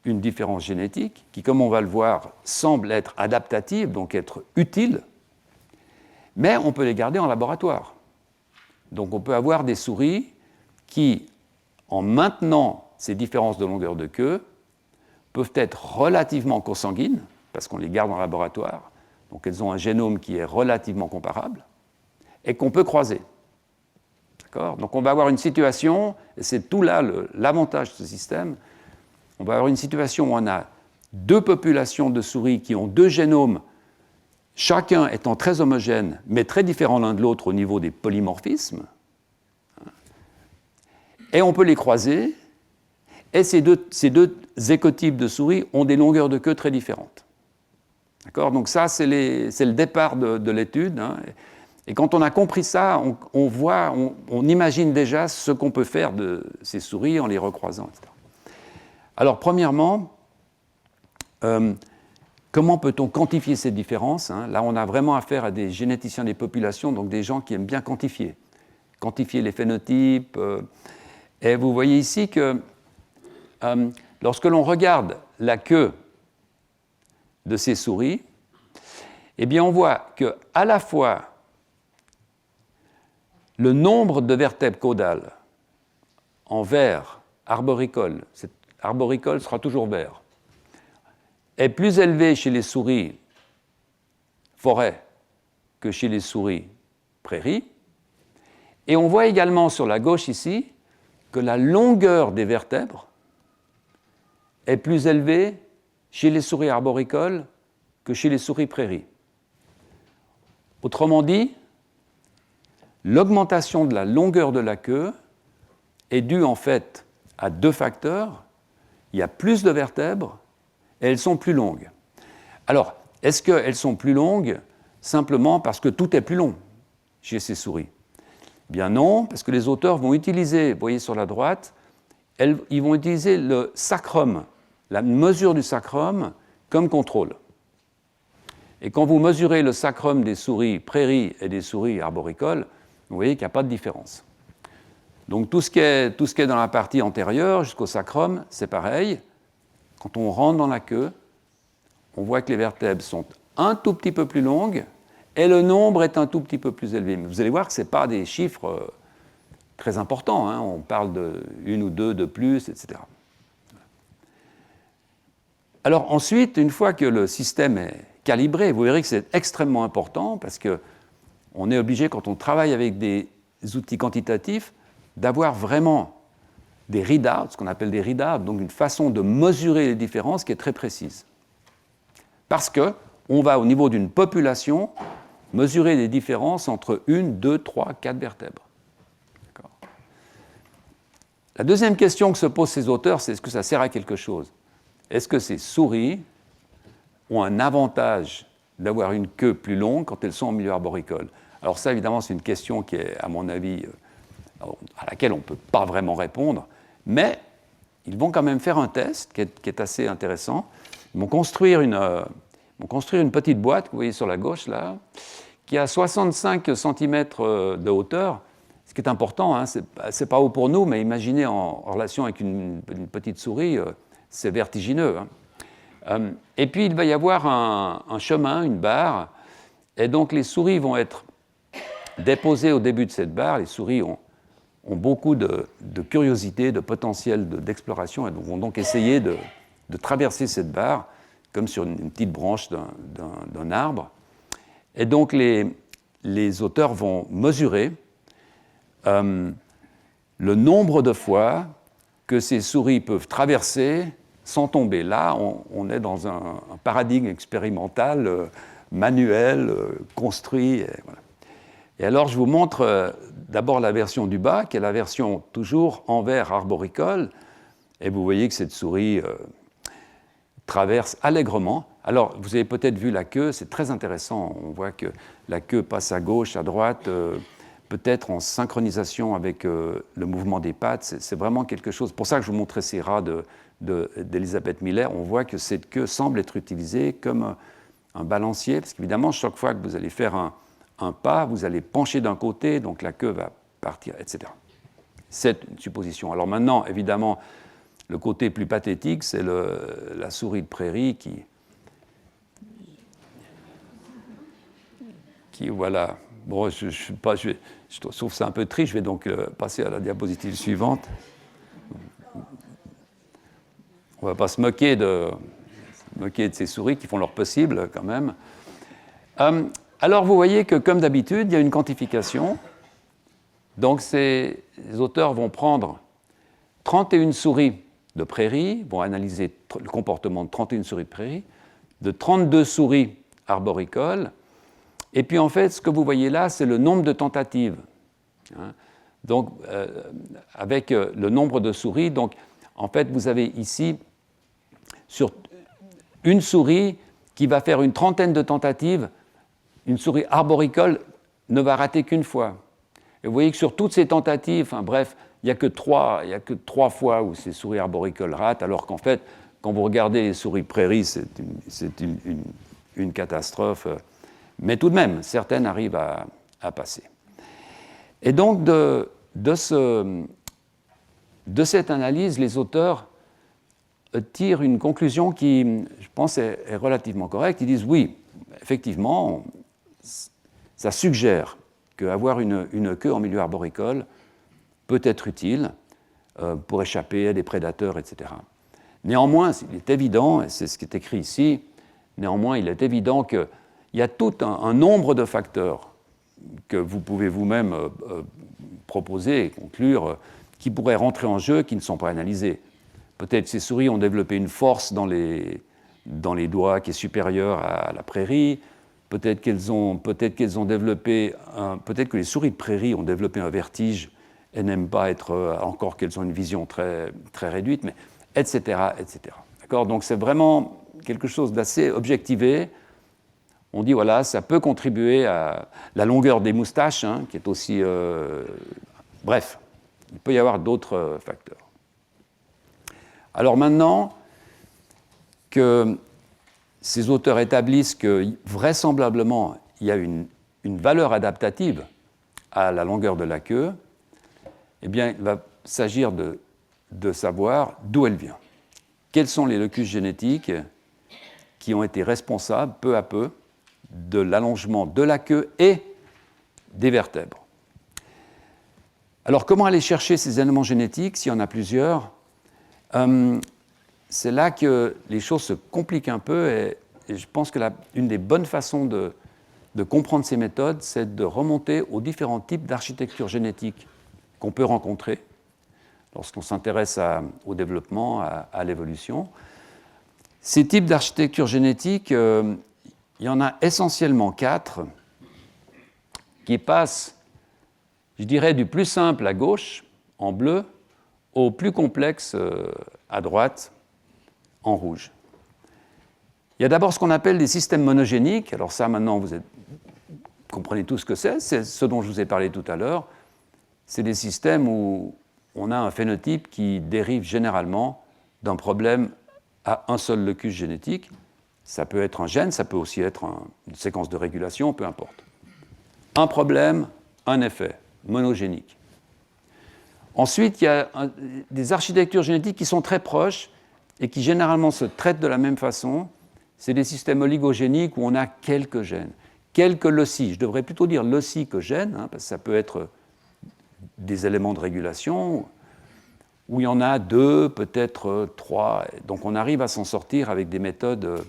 une différence génétique qui, comme on va le voir, semble être adaptative, donc être utile, mais on peut les garder en laboratoire. Donc on peut avoir des souris qui, en maintenant ces différences de longueur de queue, peuvent être relativement consanguines, parce qu'on les garde en laboratoire, donc elles ont un génome qui est relativement comparable, et qu'on peut croiser. D'accord ? Donc on va avoir une situation, et c'est tout là l'avantage de ce système, on va avoir une situation où on a deux populations de souris qui ont deux génomes, chacun étant très homogène, mais très différent l'un de l'autre au niveau des polymorphismes, et on peut les croiser, et ces deux écotypes de souris ont des longueurs de queue très différentes. D'accord ? Donc ça, c'est le départ de l'étude. Hein. Et quand on a compris ça, on imagine déjà ce qu'on peut faire de ces souris en les recroisant, etc. Alors, premièrement, comment peut-on quantifier ces différences, hein ? Là, on a vraiment affaire à des généticiens des populations, donc des gens qui aiment bien quantifier les phénotypes. Et vous voyez ici que lorsque l'on regarde la queue de ces souris, eh bien on voit qu'à la fois le nombre de vertèbres caudales en vert arboricole, cet arboricole sera toujours vert, est plus élevé chez les souris forêt que chez les souris prairies. Et on voit également sur la gauche ici que la longueur des vertèbres est plus élevée chez les souris arboricoles que chez les souris prairies. Autrement dit, l'augmentation de la longueur de la queue est due en fait à deux facteurs. Il y a plus de vertèbres et elles sont plus longues. Alors, est-ce qu'elles sont plus longues simplement parce que tout est plus long chez ces souris ? Bien non, parce que les auteurs vont utiliser, vous voyez sur la droite, ils vont utiliser le sacrum, la mesure du sacrum, comme contrôle. Et quand vous mesurez le sacrum des souris prairies et des souris arboricoles, vous voyez qu'il n'y a pas de différence. Donc tout ce qui est dans la partie antérieure jusqu'au sacrum, c'est pareil. Quand on rentre dans la queue, on voit que les vertèbres sont un tout petit peu plus longues et le nombre est un tout petit peu plus élevé. Mais vous allez voir que ce n'est pas des chiffres très importants. Hein. On parle de une ou deux de plus, etc. Alors ensuite, une fois que le système est calibré, vous verrez que c'est extrêmement important parce qu'on est obligé, quand on travaille avec des outils quantitatifs, d'avoir vraiment des readouts, ce qu'on appelle des readouts, donc une façon de mesurer les différences qui est très précise. Parce qu'on va, au niveau d'une population, mesurer les différences entre 1, 2, 3, 4 vertèbres. D'accord. La deuxième question que se posent ces auteurs, c'est est-ce que ça sert à quelque chose ? Est-ce que ces souris ont un avantage d'avoir une queue plus longue quand elles sont en milieu arboricole ? Alors ça, évidemment, c'est une question qui est, à mon avis, à laquelle on ne peut pas vraiment répondre, mais ils vont quand même faire un test qui est assez intéressant. Ils vont construire une petite boîte, que vous voyez sur la gauche, là, qui a 65 cm de hauteur, ce qui est important, hein, c'est pas haut pour nous, mais imaginez en relation avec une petite souris, c'est vertigineux. Hein. Et puis il va y avoir un chemin, une barre, et donc les souris vont être déposées au début de cette barre. Les souris ont beaucoup de curiosité, de potentiel d'exploration, et vont donc essayer de traverser cette barre, comme sur une petite branche d'un arbre. Et donc les auteurs vont mesurer le nombre de fois que ces souris peuvent traverser sans tomber. Là, on est dans un paradigme expérimental, manuel, construit. Et, voilà. Et alors, je vous montre d'abord la version du bas, qui est la version toujours en vert arboricole. Et vous voyez que cette souris traverse allègrement. Alors, vous avez peut-être vu la queue, c'est très intéressant. On voit que la queue passe à gauche, à droite, peut-être en synchronisation avec le mouvement des pattes. C'est vraiment quelque chose. Pour ça que je vous montrais ces rats d'Elizabeth Miller. On voit que cette queue semble être utilisée comme un balancier, parce qu'évidemment, chaque fois que vous allez faire un pas, vous allez pencher d'un côté, donc la queue va partir, etc. C'est une supposition. Alors maintenant, évidemment, le côté plus pathétique, c'est la souris de prairie qui voilà. Bon, je trouve ça un peu triste, je vais donc passer à la diapositive suivante. On ne va pas se moquer de ces souris qui font leur possible quand même. Alors vous voyez que comme d'habitude, il y a une quantification. Donc les auteurs vont prendre 31 souris de prairie, vont analyser le comportement de 31 souris de prairie, de 32 souris arboricoles, et puis en fait, ce que vous voyez là, c'est le nombre de tentatives. Donc, avec le nombre de souris, donc en fait, vous avez ici, sur une souris qui va faire une trentaine de tentatives, une souris arboricole ne va rater qu'une fois. Et vous voyez que sur toutes ces tentatives, enfin bref, il n'y a que trois fois où ces souris arboricoles ratent, alors qu'en fait, quand vous regardez les souris prairies, c'est une catastrophe. Mais tout de même, certaines arrivent à passer. Et donc, de cette analyse, les auteurs tirent une conclusion qui, je pense, est relativement correcte. Ils disent, oui, effectivement, ça suggère qu'avoir une queue en milieu arboricole peut être utile pour échapper à des prédateurs, etc. Néanmoins, il est évident, et c'est ce qui est écrit ici, néanmoins, il est évident qu'il y a tout un nombre de facteurs que vous pouvez vous-même proposer et conclure qui pourraient rentrer en jeu, qui ne sont pas analysés. Peut-être ces souris ont développé une force dans les doigts qui est supérieure à la prairie. Peut-être que les souris de prairie ont développé un vertige et n'aiment pas être, encore qu'elles ont une vision très, très réduite, mais etc., etc. D'accord ? Donc c'est vraiment quelque chose d'assez objectivé. On dit, voilà, ça peut contribuer à la longueur des moustaches, qui est aussi... Bref, il peut y avoir d'autres facteurs. Alors maintenant que ces auteurs établissent que vraisemblablement il y a une valeur adaptative à la longueur de la queue, eh bien, il va s'agir de savoir d'où elle vient. Quels sont les locus génétiques qui ont été responsables, peu à peu, de l'allongement de la queue et des vertèbres. Alors, comment aller chercher ces éléments génétiques, s'il y en a plusieurs ? C'est là que les choses se compliquent un peu, et je pense que une des bonnes façons de comprendre ces méthodes, c'est de remonter aux différents types d'architecture génétique qu'on peut rencontrer lorsqu'on s'intéresse au développement, à l'évolution. Ces types d'architecture génétique, il y en a essentiellement 4 qui passent, je dirais, du plus simple à gauche, en bleu, au plus complexe à droite, en rouge. Il y a d'abord ce qu'on appelle des systèmes monogéniques. Alors ça, maintenant, vous comprenez tout ce que c'est ce dont je vous ai parlé tout à l'heure. C'est des systèmes où on a un phénotype qui dérive généralement d'un problème à un seul locus génétique. Ça peut être un gène, ça peut aussi être une séquence de régulation, peu importe. Un problème, un effet, monogénique. Ensuite, il y a des architectures génétiques qui sont très proches et qui généralement se traitent de la même façon. C'est des systèmes oligogéniques où on a quelques gènes, quelques loci. Je devrais plutôt dire loci que gènes, parce que ça peut être des éléments de régulation, où il y en a 2, peut-être 3. Donc on arrive à s'en sortir avec des méthodes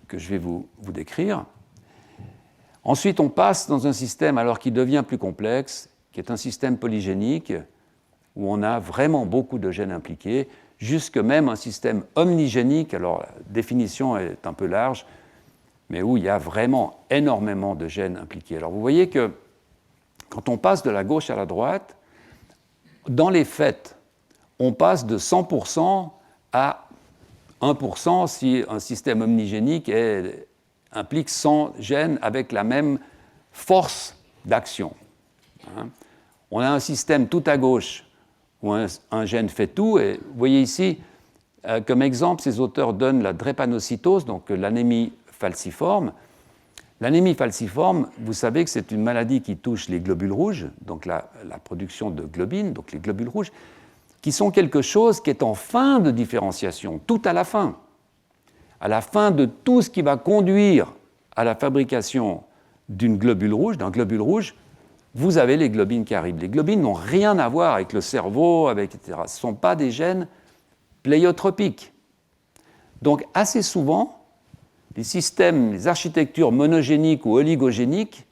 que je vais vous décrire. Ensuite, on passe dans un système alors qui devient plus complexe, qui est un système polygénique, où on a vraiment beaucoup de gènes impliqués, jusque même un système omnigénique. Alors la définition est un peu large, mais où il y a vraiment énormément de gènes impliqués. Alors vous voyez que quand on passe de la gauche à la droite, dans les faits, on passe de 100% à 1% si un système omnigénique implique 100 gènes avec la même force d'action. On a un système tout à gauche où un gène fait tout, et vous voyez ici, comme exemple, ces auteurs donnent la drépanocytose, donc l'anémie falciforme. L'anémie falciforme, vous savez que c'est une maladie qui touche les globules rouges, donc la production de globines, donc les globules rouges, qui sont quelque chose qui est en fin de différenciation, tout à la fin. À la fin de tout ce qui va conduire à la fabrication d'un globule rouge, vous avez les globines qui arrivent. Les globines n'ont rien à voir avec le cerveau, etc. Ce ne sont pas des gènes pléiotropiques. Donc, assez souvent, les systèmes, les architectures monogéniques ou oligogéniques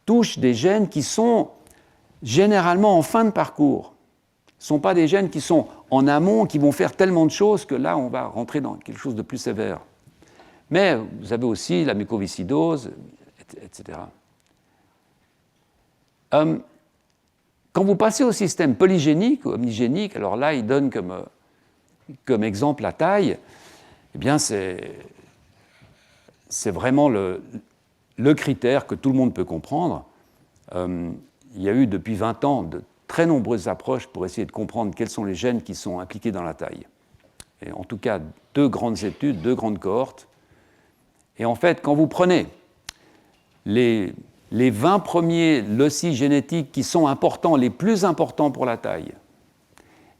touchent des gènes qui sont généralement en fin de parcours. Ce ne sont pas des gènes qui sont en amont, qui vont faire tellement de choses que là, on va rentrer dans quelque chose de plus sévère. Mais vous avez aussi la mucoviscidose, etc. Quand vous passez au système polygénique ou omnigénique, alors là, il donne comme exemple la taille, eh bien, c'est vraiment le critère que tout le monde peut comprendre. Il y a eu depuis 20 ans de très nombreuses approches pour essayer de comprendre quels sont les gènes qui sont impliqués dans la taille. Et en tout cas, 2 grandes études, 2 grandes cohortes. Et en fait, quand vous prenez les 20 premiers loci génétiques qui sont importants, les plus importants pour la taille,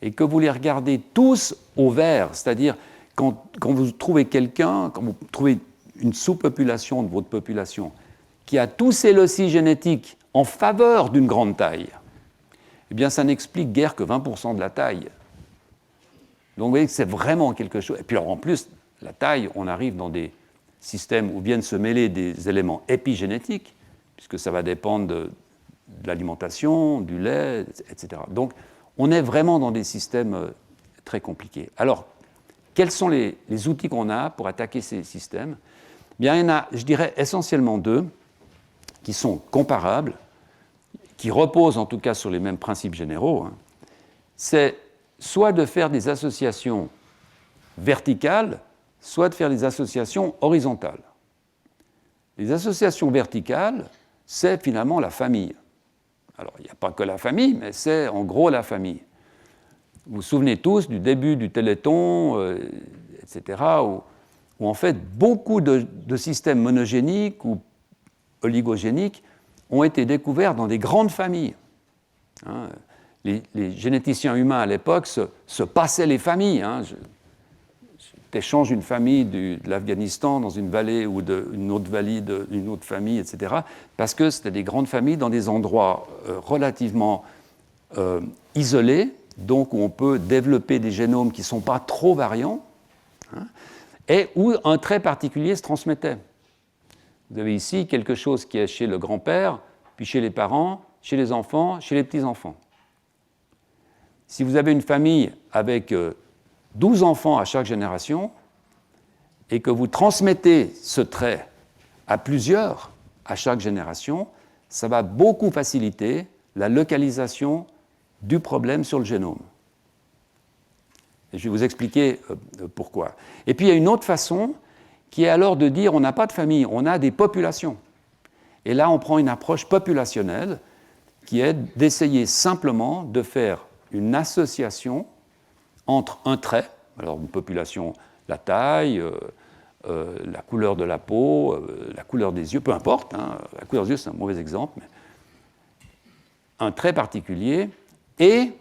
et que vous les regardez tous au vert, c'est-à-dire quand vous trouvez quelqu'un, quand vous trouvez une sous-population de votre population qui a tous ces loci génétiques en faveur d'une grande taille, eh bien, ça n'explique guère que 20% de la taille. Donc, vous voyez que c'est vraiment quelque chose. Et puis, alors, en plus, la taille, on arrive dans des systèmes où viennent se mêler des éléments épigénétiques, puisque ça va dépendre de l'alimentation, du lait, etc. Donc, on est vraiment dans des systèmes très compliqués. Alors, quels sont les outils qu'on a pour attaquer ces systèmes ? Bien, il y en a, je dirais, essentiellement 2 qui sont comparables, qui reposent en tout cas sur les mêmes principes généraux. C'est soit de faire des associations verticales, soit de faire des associations horizontales. Les associations verticales, c'est finalement la famille. Alors, il n'y a pas que la famille, mais c'est en gros la famille. Vous vous souvenez tous du début du Téléthon, etc., où en fait beaucoup de systèmes monogéniques ou oligogéniques ont été découverts dans des grandes familles. Les généticiens humains à l'époque se passaient les familles. T'échanges une famille de l'Afghanistan dans une vallée ou une autre vallée d'une autre famille, etc., parce que c'était des grandes familles dans des endroits relativement isolés, donc où on peut développer des génomes qui ne sont pas trop variants, et où un trait particulier se transmettait. Vous avez ici quelque chose qui est chez le grand-père, puis chez les parents, chez les enfants, chez les petits-enfants. Si vous avez une famille avec 12 enfants à chaque génération, et que vous transmettez ce trait à plusieurs à chaque génération, ça va beaucoup faciliter la localisation du problème sur le génome. Et je vais vous expliquer pourquoi. Et puis il y a une autre façon qui est alors de dire on n'a pas de famille, on a des populations. Et là, on prend une approche populationnelle qui est d'essayer simplement de faire une association entre un trait, alors une population, la taille, la couleur de la peau, la couleur des yeux, peu importe, la couleur des yeux c'est un mauvais exemple, mais un trait particulier et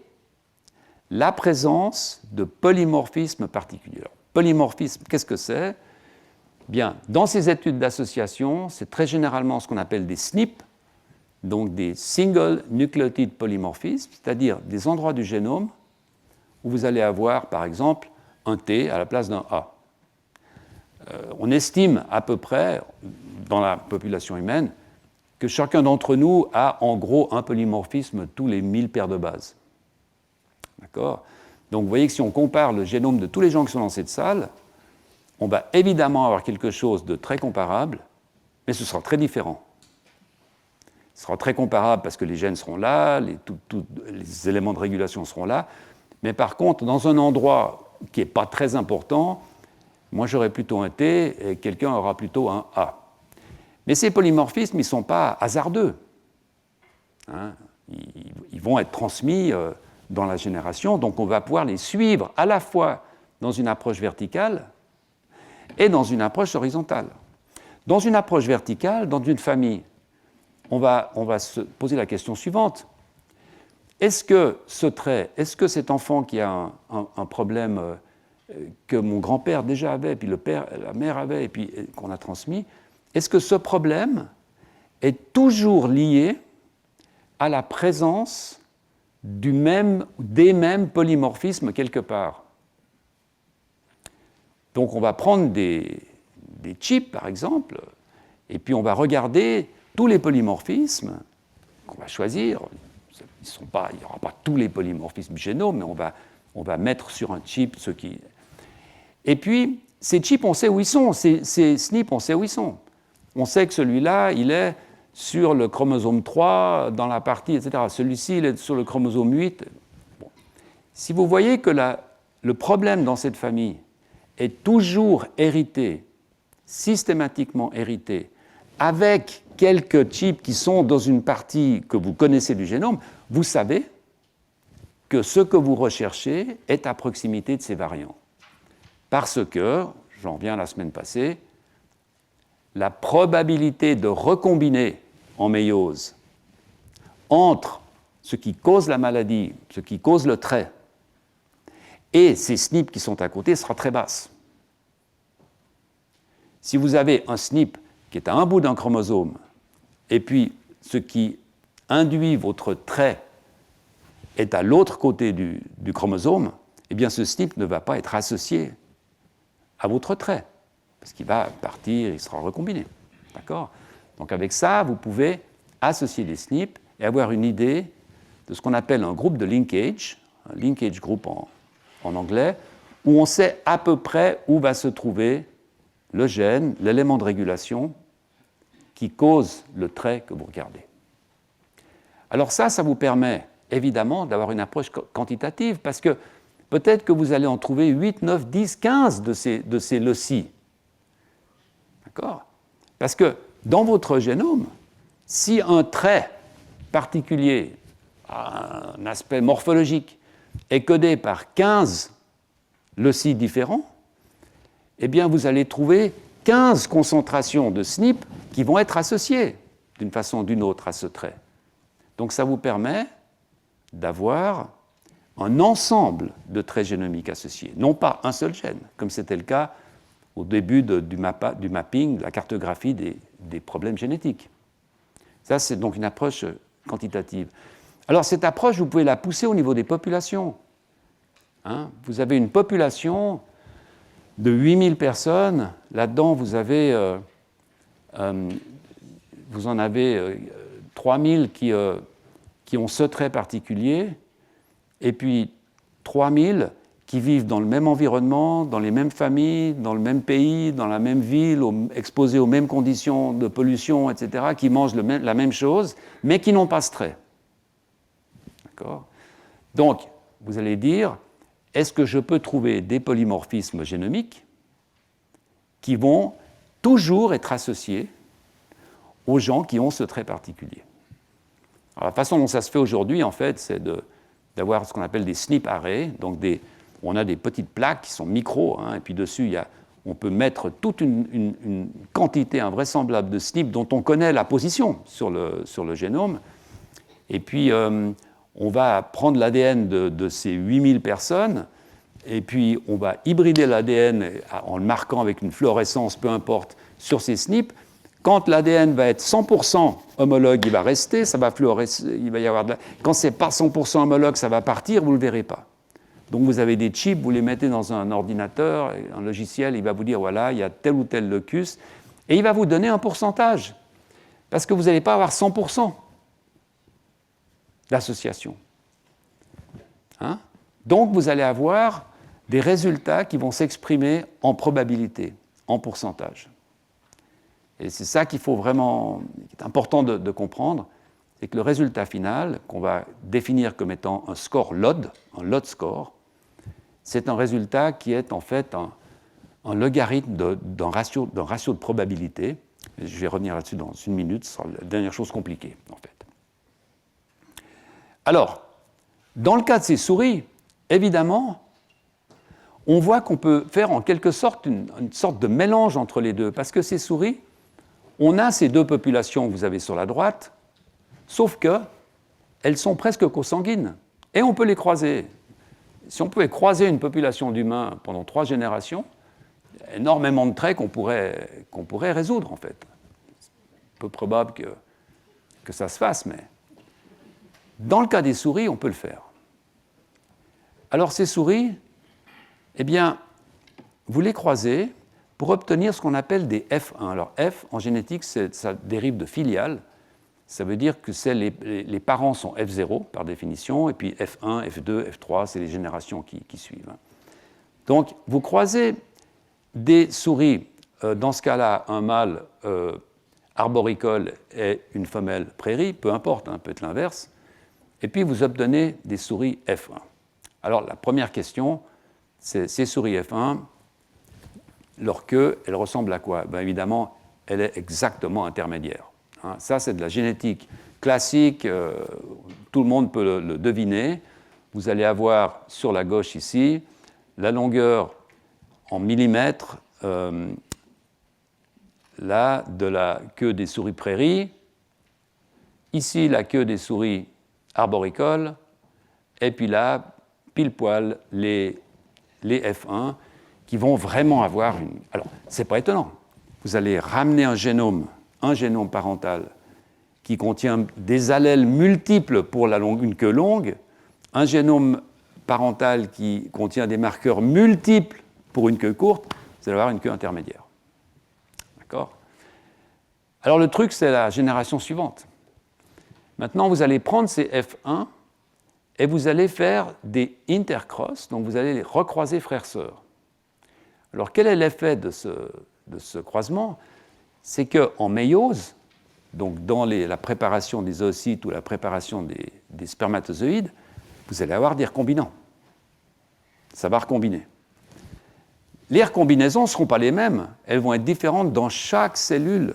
la présence de polymorphismes particuliers. Alors, polymorphisme, qu'est-ce que c'est ? Bien, dans ces études d'association, c'est très généralement ce qu'on appelle des SNP, donc des Single Nucleotide Polymorphisms, c'est-à-dire des endroits du génome où vous allez avoir, par exemple, un T à la place d'un A. On estime à peu près, dans la population humaine, que chacun d'entre nous a en gros un polymorphisme tous les 1000 paires de bases. D'accord ? Donc vous voyez que si on compare le génome de tous les gens qui sont dans cette salle, on va évidemment avoir quelque chose de très comparable, mais ce sera très différent. Ce sera très comparable parce que les gènes seront là, les éléments de régulation seront là, mais par contre, dans un endroit qui n'est pas très important, moi j'aurai plutôt un T et quelqu'un aura plutôt un A. Mais ces polymorphismes, ils ne sont pas hasardeux. Ils vont être transmis dans la génération, donc on va pouvoir les suivre à la fois dans une approche verticale et dans une approche horizontale. Dans une approche verticale, dans une famille, on va se poser la question suivante. Est-ce que ce trait, est-ce que cet enfant qui a un problème que mon grand-père déjà avait, puis la mère avait, et puis qu'on a transmis, est-ce que ce problème est toujours lié à la présence des mêmes polymorphismes quelque part? Donc on va prendre des chips, par exemple, et puis on va regarder tous les polymorphismes qu'on va choisir. Il n'y aura pas tous les polymorphismes du génome, mais on va mettre sur un chip ceux qui... Et puis, ces chips, on sait où ils sont. Ces SNP, on sait où ils sont. On sait que celui-là, il est sur le chromosome 3, dans la partie, etc. Celui-ci, il est sur le chromosome 8. Bon. Si vous voyez que le problème dans cette famille est toujours hérité, systématiquement hérité, avec quelques chips qui sont dans une partie que vous connaissez du génome, vous savez que ce que vous recherchez est à proximité de ces variants. Parce que, j'en reviens à la semaine passée, la probabilité de recombiner en méiose entre ce qui cause la maladie, ce qui cause le trait, et ces SNP qui sont à côté sera très basse. Si vous avez un SNP qui est à un bout d'un chromosome, et puis ce qui induit votre trait est à l'autre côté du chromosome, eh bien ce SNP ne va pas être associé à votre trait, parce qu'il va partir, il sera recombiné. D'accord ? Donc avec ça, vous pouvez associer les SNP et avoir une idée de ce qu'on appelle un groupe de linkage, un linkage group en anglais, où on sait à peu près où va se trouver le gène, l'élément de régulation qui cause le trait que vous regardez. Alors ça vous permet évidemment d'avoir une approche quantitative, parce que peut-être que vous allez en trouver 8, 9, 10, 15 de ces loci. D'accord ? Parce que dans votre génome, si un trait particulier, un aspect morphologique, est codé par 15 loci différents, eh bien vous allez trouver 15 concentrations de SNP qui vont être associées d'une façon ou d'une autre à ce trait. Donc ça vous permet d'avoir un ensemble de traits génomiques associés, non pas un seul gène, comme c'était le cas au début du mapping, de la cartographie des problèmes génétiques. Ça, c'est donc une approche quantitative. Alors cette approche, vous pouvez la pousser au niveau des populations. Hein ? Vous avez une population de 8000 personnes, là-dedans vous en avez 3000 qui ont ce trait particulier, et puis 3000 qui vivent dans le même environnement, dans les mêmes familles, dans le même pays, dans la même ville, exposés aux mêmes conditions de pollution, etc., qui mangent la même chose, mais qui n'ont pas ce trait. D'accord ? Donc, vous allez dire, est-ce que je peux trouver des polymorphismes génomiques qui vont toujours être associés aux gens qui ont ce trait particulier ? Alors, la façon dont ça se fait aujourd'hui, en fait, c'est d'avoir ce qu'on appelle des SNP arrays, donc on a des petites plaques qui sont micro, hein, et puis dessus, on peut mettre toute une quantité invraisemblable de SNP dont on connaît la position sur le génome, et puis on va prendre l'ADN de ces 8000 personnes, et puis on va hybrider l'ADN en le marquant avec une fluorescence, peu importe, sur ces SNP. Quand l'ADN va être 100% homologue, il va rester, ça va fluorescer, il va y avoir Quand c'est pas 100% homologue, ça va partir, vous ne le verrez pas. Donc vous avez des chips, vous les mettez dans un ordinateur, un logiciel, il va vous dire, voilà, il y a tel ou tel locus, et il va vous donner un pourcentage, parce que vous n'allez pas avoir 100% d'association. Hein ? Donc vous allez avoir des résultats qui vont s'exprimer en probabilité, en pourcentage. Et c'est ça qu'il faut vraiment, qui est important de comprendre, c'est que le résultat final, qu'on va définir comme étant un score LOD, un LOD score, c'est un résultat qui est en fait un logarithme d'un ratio de probabilité. Je vais revenir là-dessus dans une minute, ce sera la dernière chose compliquée, en fait. Alors, dans le cas de ces souris, évidemment, on voit qu'on peut faire en quelque sorte une sorte de mélange entre les deux, parce que ces souris on a ces deux populations que vous avez sur la droite, sauf qu'elles sont presque consanguines, et on peut les croiser. Si on pouvait croiser une population d'humains pendant 3 générations, il y a énormément de traits qu'on pourrait résoudre, en fait. Peu probable que ça se fasse, mais dans le cas des souris, on peut le faire. Alors ces souris, eh bien, vous les croisez pour obtenir ce qu'on appelle des F1. Alors F, en génétique, ça dérive de filial. Ça veut dire que les parents sont F0 par définition, et puis F1, F2, F3, c'est les générations qui suivent. Donc vous croisez des souris, dans ce cas-là, un mâle arboricole et une femelle prairie, peu importe, hein, peut être l'inverse, et puis vous obtenez des souris F1. Alors la première question, c'est ces souris F1, leur queue, elle ressemble à quoi? Ben, évidemment, elle est exactement intermédiaire. Hein, ça, c'est de la génétique classique, tout le monde peut le deviner. Vous allez avoir sur la gauche ici la longueur en millimètres là, de la queue des souris prairies, ici la queue des souris arboricoles, et puis là, pile poil, les F1 qui vont vraiment avoir une... Alors, ce n'est pas étonnant. Vous allez ramener un génome parental qui contient des allèles multiples pour une queue longue, un génome parental qui contient des marqueurs multiples pour une queue courte, vous allez avoir une queue intermédiaire. D'accord? Alors le truc, c'est la génération suivante. Maintenant, vous allez prendre ces F1 et vous allez faire des intercross, donc vous allez les recroiser frères-sœurs. Alors quel est l'effet de ce croisement? C'est qu'en méiose, donc dans la préparation des oocytes ou la préparation des spermatozoïdes, vous allez avoir des recombinants. Ça va recombiner. Les recombinaisons ne seront pas les mêmes, elles vont être différentes dans chaque cellule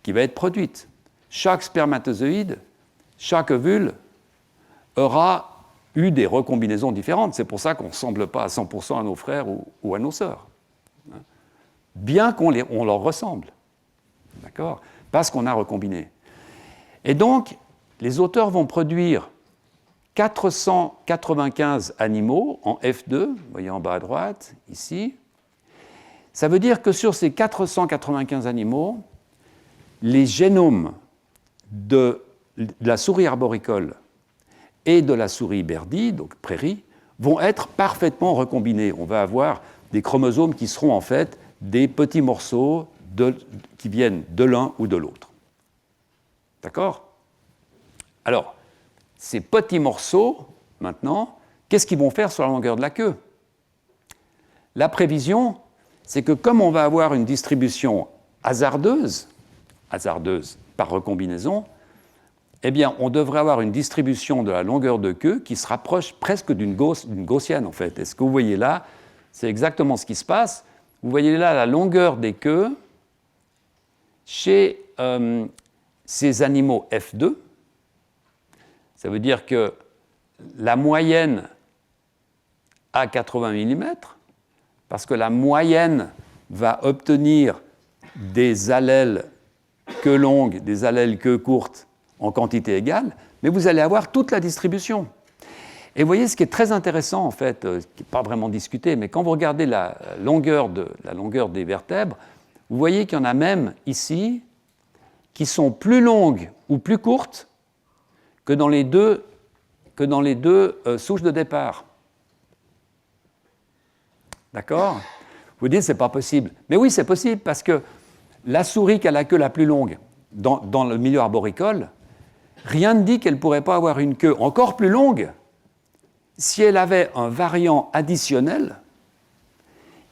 qui va être produite. Chaque spermatozoïde, chaque ovule aura eu des recombinaisons différentes. C'est pour ça qu'on ne ressemble pas à 100% à nos frères ou à nos sœurs. Bien qu'on leur ressemble. D'accord? Parce qu'on a recombiné. Et donc, les auteurs vont produire 495 animaux en F2, vous voyez en bas à droite, ici. Ça veut dire que sur ces 495 animaux, les génomes de la souris arboricole et de la souris Berdy, donc prairie, vont être parfaitement recombinés. On va avoir des chromosomes qui seront en fait des petits morceaux qui viennent de l'un ou de l'autre. D'accord? Alors, ces petits morceaux, maintenant, qu'est-ce qu'ils vont faire sur la longueur de la queue? La prévision, c'est que comme on va avoir une distribution hasardeuse par recombinaison, eh bien, on devrait avoir une distribution de la longueur de queue qui se rapproche presque d'une gaussienne, en fait. Et ce que vous voyez là, c'est exactement ce qui se passe. Vous voyez là la longueur des queues chez ces animaux F2. Ça veut dire que la moyenne a 80 mm, parce que la moyenne va obtenir des allèles queue longue, des allèles queue courte en quantité égale, mais vous allez avoir toute la distribution. Et vous voyez, ce qui est très intéressant, en fait, qui n'est pas vraiment discuté, mais quand vous regardez la longueur des vertèbres, vous voyez qu'il y en a même ici qui sont plus longues ou plus courtes que dans les deux souches de départ. D'accord? Vous dites, c'est pas possible. Mais oui, c'est possible, parce que la souris qui a la queue la plus longue dans le milieu arboricole, rien ne dit qu'elle ne pourrait pas avoir une queue encore plus longue si elle avait un variant additionnel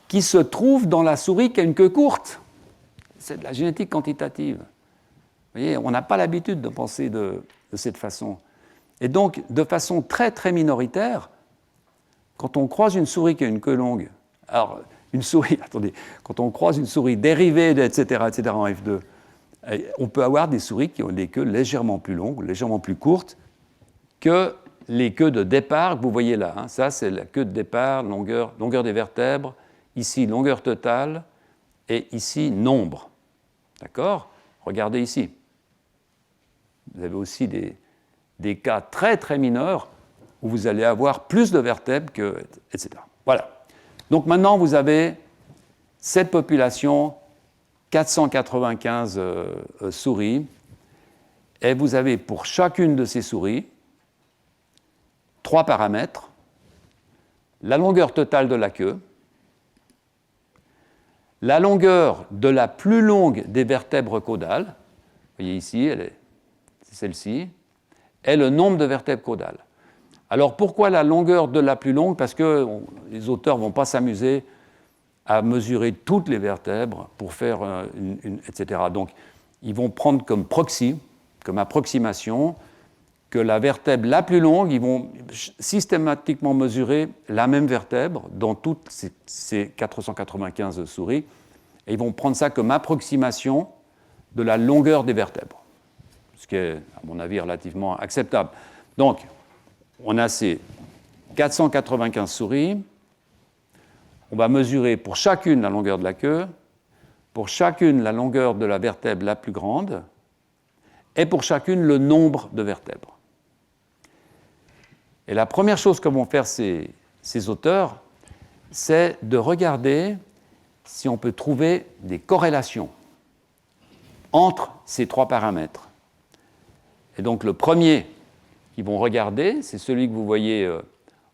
qui se trouve dans la souris qui a une queue courte. C'est de la génétique quantitative. Vous voyez, on n'a pas l'habitude de penser de cette façon. Et donc, de façon très, très minoritaire, quand on croise une souris qui a une queue longue, alors, quand on croise une souris dérivée, etc., en F2, on peut avoir des souris qui ont des queues légèrement plus longues, légèrement plus courtes que les queues de départ que vous voyez là. Hein. Ça, c'est la queue de départ, longueur des vertèbres, ici longueur totale, et ici nombre. D'accord? Regardez ici. Vous avez aussi des cas très très mineurs où vous allez avoir plus de vertèbres, etc. Voilà. Donc maintenant, vous avez cette population, 495 souris, et vous avez pour chacune de ces souris 3 paramètres. La longueur totale de la queue, la longueur de la plus longue des vertèbres caudales, vous voyez ici, c'est celle-ci, et le nombre de vertèbres caudales. Alors pourquoi la longueur de la plus longue? Parce que les auteurs ne vont pas s'amuser à mesurer toutes les vertèbres pour faire etc. Donc ils vont prendre comme proxy, comme approximation, que la vertèbre la plus longue, ils vont systématiquement mesurer la même vertèbre dans toutes ces 495 souris, et ils vont prendre ça comme approximation de la longueur des vertèbres, ce qui est, à mon avis, relativement acceptable. Donc, on a ces 495 souris, on va mesurer pour chacune la longueur de la queue, pour chacune la longueur de la vertèbre la plus grande, et pour chacune le nombre de vertèbres. Et la première chose que vont faire ces auteurs, c'est de regarder si on peut trouver des corrélations entre ces 3 paramètres. Et donc le premier qu'ils vont regarder, c'est celui que vous voyez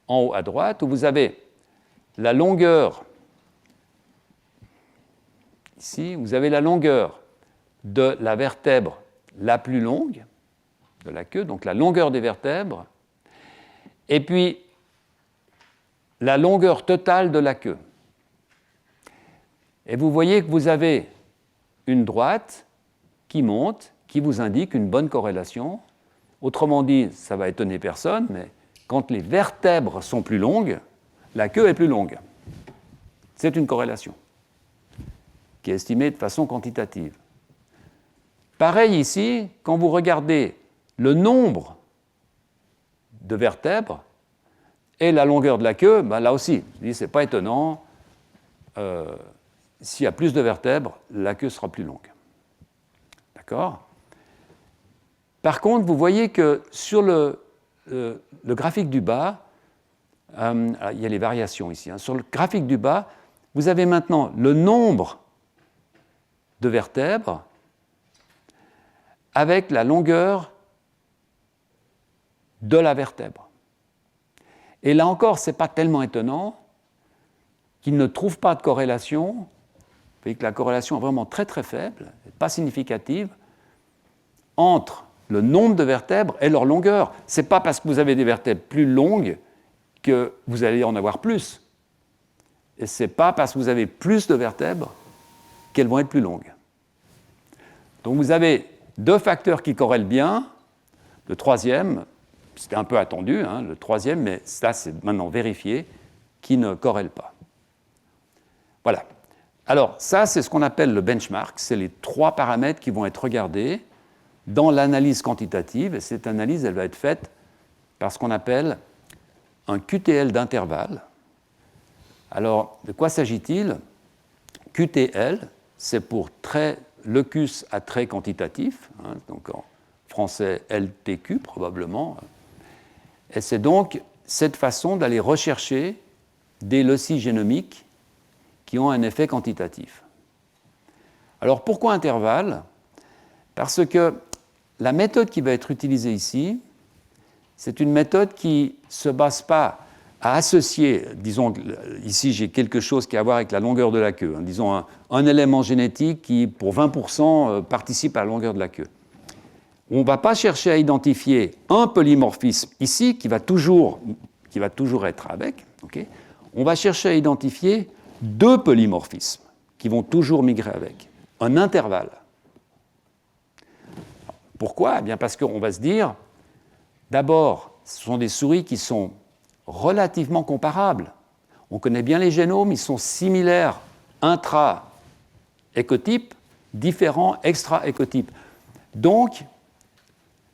en haut à droite, où vous avez la longueur, ici, vous avez la longueur de la vertèbre la plus longue de la queue, donc la longueur des vertèbres, et puis la longueur totale de la queue. Et vous voyez que vous avez une droite qui monte, qui vous indique une bonne corrélation. Autrement dit, ça va étonner personne, mais quand les vertèbres sont plus longues, la queue est plus longue. C'est une corrélation qui est estimée de façon quantitative. Pareil ici, quand vous regardez le nombre de vertèbres et la longueur de la queue, ben là aussi, ce n'est pas étonnant. S'il y a plus de vertèbres, la queue sera plus longue. D'accord? Par contre, vous voyez que sur le graphique du bas, il y a les variations ici. Sur le graphique du bas, vous avez maintenant le nombre de vertèbres avec la longueur de la vertèbre. Et là encore, ce n'est pas tellement étonnant qu'ils ne trouvent pas de corrélation. Vous voyez que la corrélation est vraiment très très faible, pas significative, entre le nombre de vertèbres et leur longueur. Ce n'est pas parce que vous avez des vertèbres plus longues que vous allez en avoir plus. Et ce n'est pas parce que vous avez plus de vertèbres qu'elles vont être plus longues. Donc vous avez 2 facteurs qui corrèlent bien. Le troisième, c'était un peu attendu, le troisième, mais ça c'est maintenant vérifié, qui ne corrèle pas. Voilà. Alors ça, c'est ce qu'on appelle le benchmark. C'est les 3 paramètres qui vont être regardés dans l'analyse quantitative. Et cette analyse, elle va être faite par ce qu'on appelle un QTL d'intervalle. Alors, de quoi s'agit-il? QTL, c'est pour trait locus à trait quantitatif, donc en français LTQ probablement. Et c'est donc cette façon d'aller rechercher des loci génomiques qui ont un effet quantitatif. Alors pourquoi intervalle? Parce que la méthode qui va être utilisée ici, c'est une méthode qui ne se base pas à associer, disons, ici j'ai quelque chose qui a à voir avec la longueur de la queue, disons un élément génétique qui, pour 20%, participe à la longueur de la queue. On ne va pas chercher à identifier un polymorphisme ici qui va toujours être avec. Okay. On va chercher à identifier 2 polymorphismes qui vont toujours migrer avec. Un intervalle. Pourquoi? Eh bien parce qu'on va se dire, d'abord, ce sont des souris qui sont relativement comparables. On connaît bien les génomes, ils sont similaires intra-écotypes, différents extra-écotypes. Donc,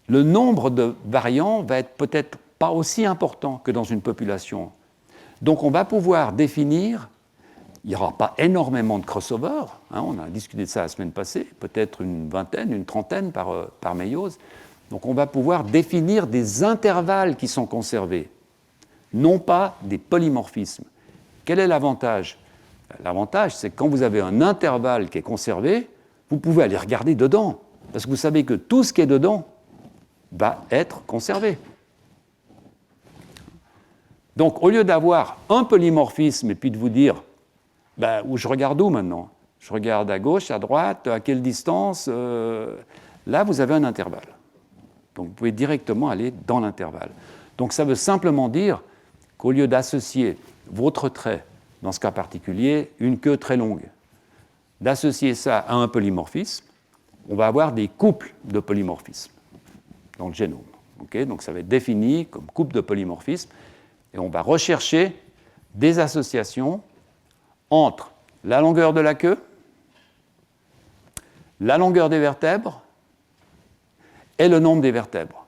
le nombre de variants va être peut-être pas aussi important que dans une population. Donc, on va pouvoir définir il n'y aura pas énormément de crossover. Hein, on a discuté de ça la semaine passée, peut-être une vingtaine, une trentaine par méiose. Donc on va pouvoir définir des intervalles qui sont conservés, non pas des polymorphismes. Quel est l'avantage? L'avantage, c'est que quand vous avez un intervalle qui est conservé, vous pouvez aller regarder dedans, parce que vous savez que tout ce qui est dedans va être conservé. Donc, au lieu d'avoir un polymorphisme et puis de vous dire, où je regarde où maintenant? Je regarde à gauche, à droite, à quelle distance? Là, vous avez un intervalle. Donc, vous pouvez directement aller dans l'intervalle. Donc, ça veut simplement dire qu'au lieu d'associer votre trait, dans ce cas particulier, une queue très longue, d'associer ça à un polymorphisme, on va avoir des couples de polymorphismes dans le génome. Okay? Donc, ça va être défini comme couple de polymorphismes. Et on va rechercher des associations entre la longueur de la queue, la longueur des vertèbres et le nombre des vertèbres.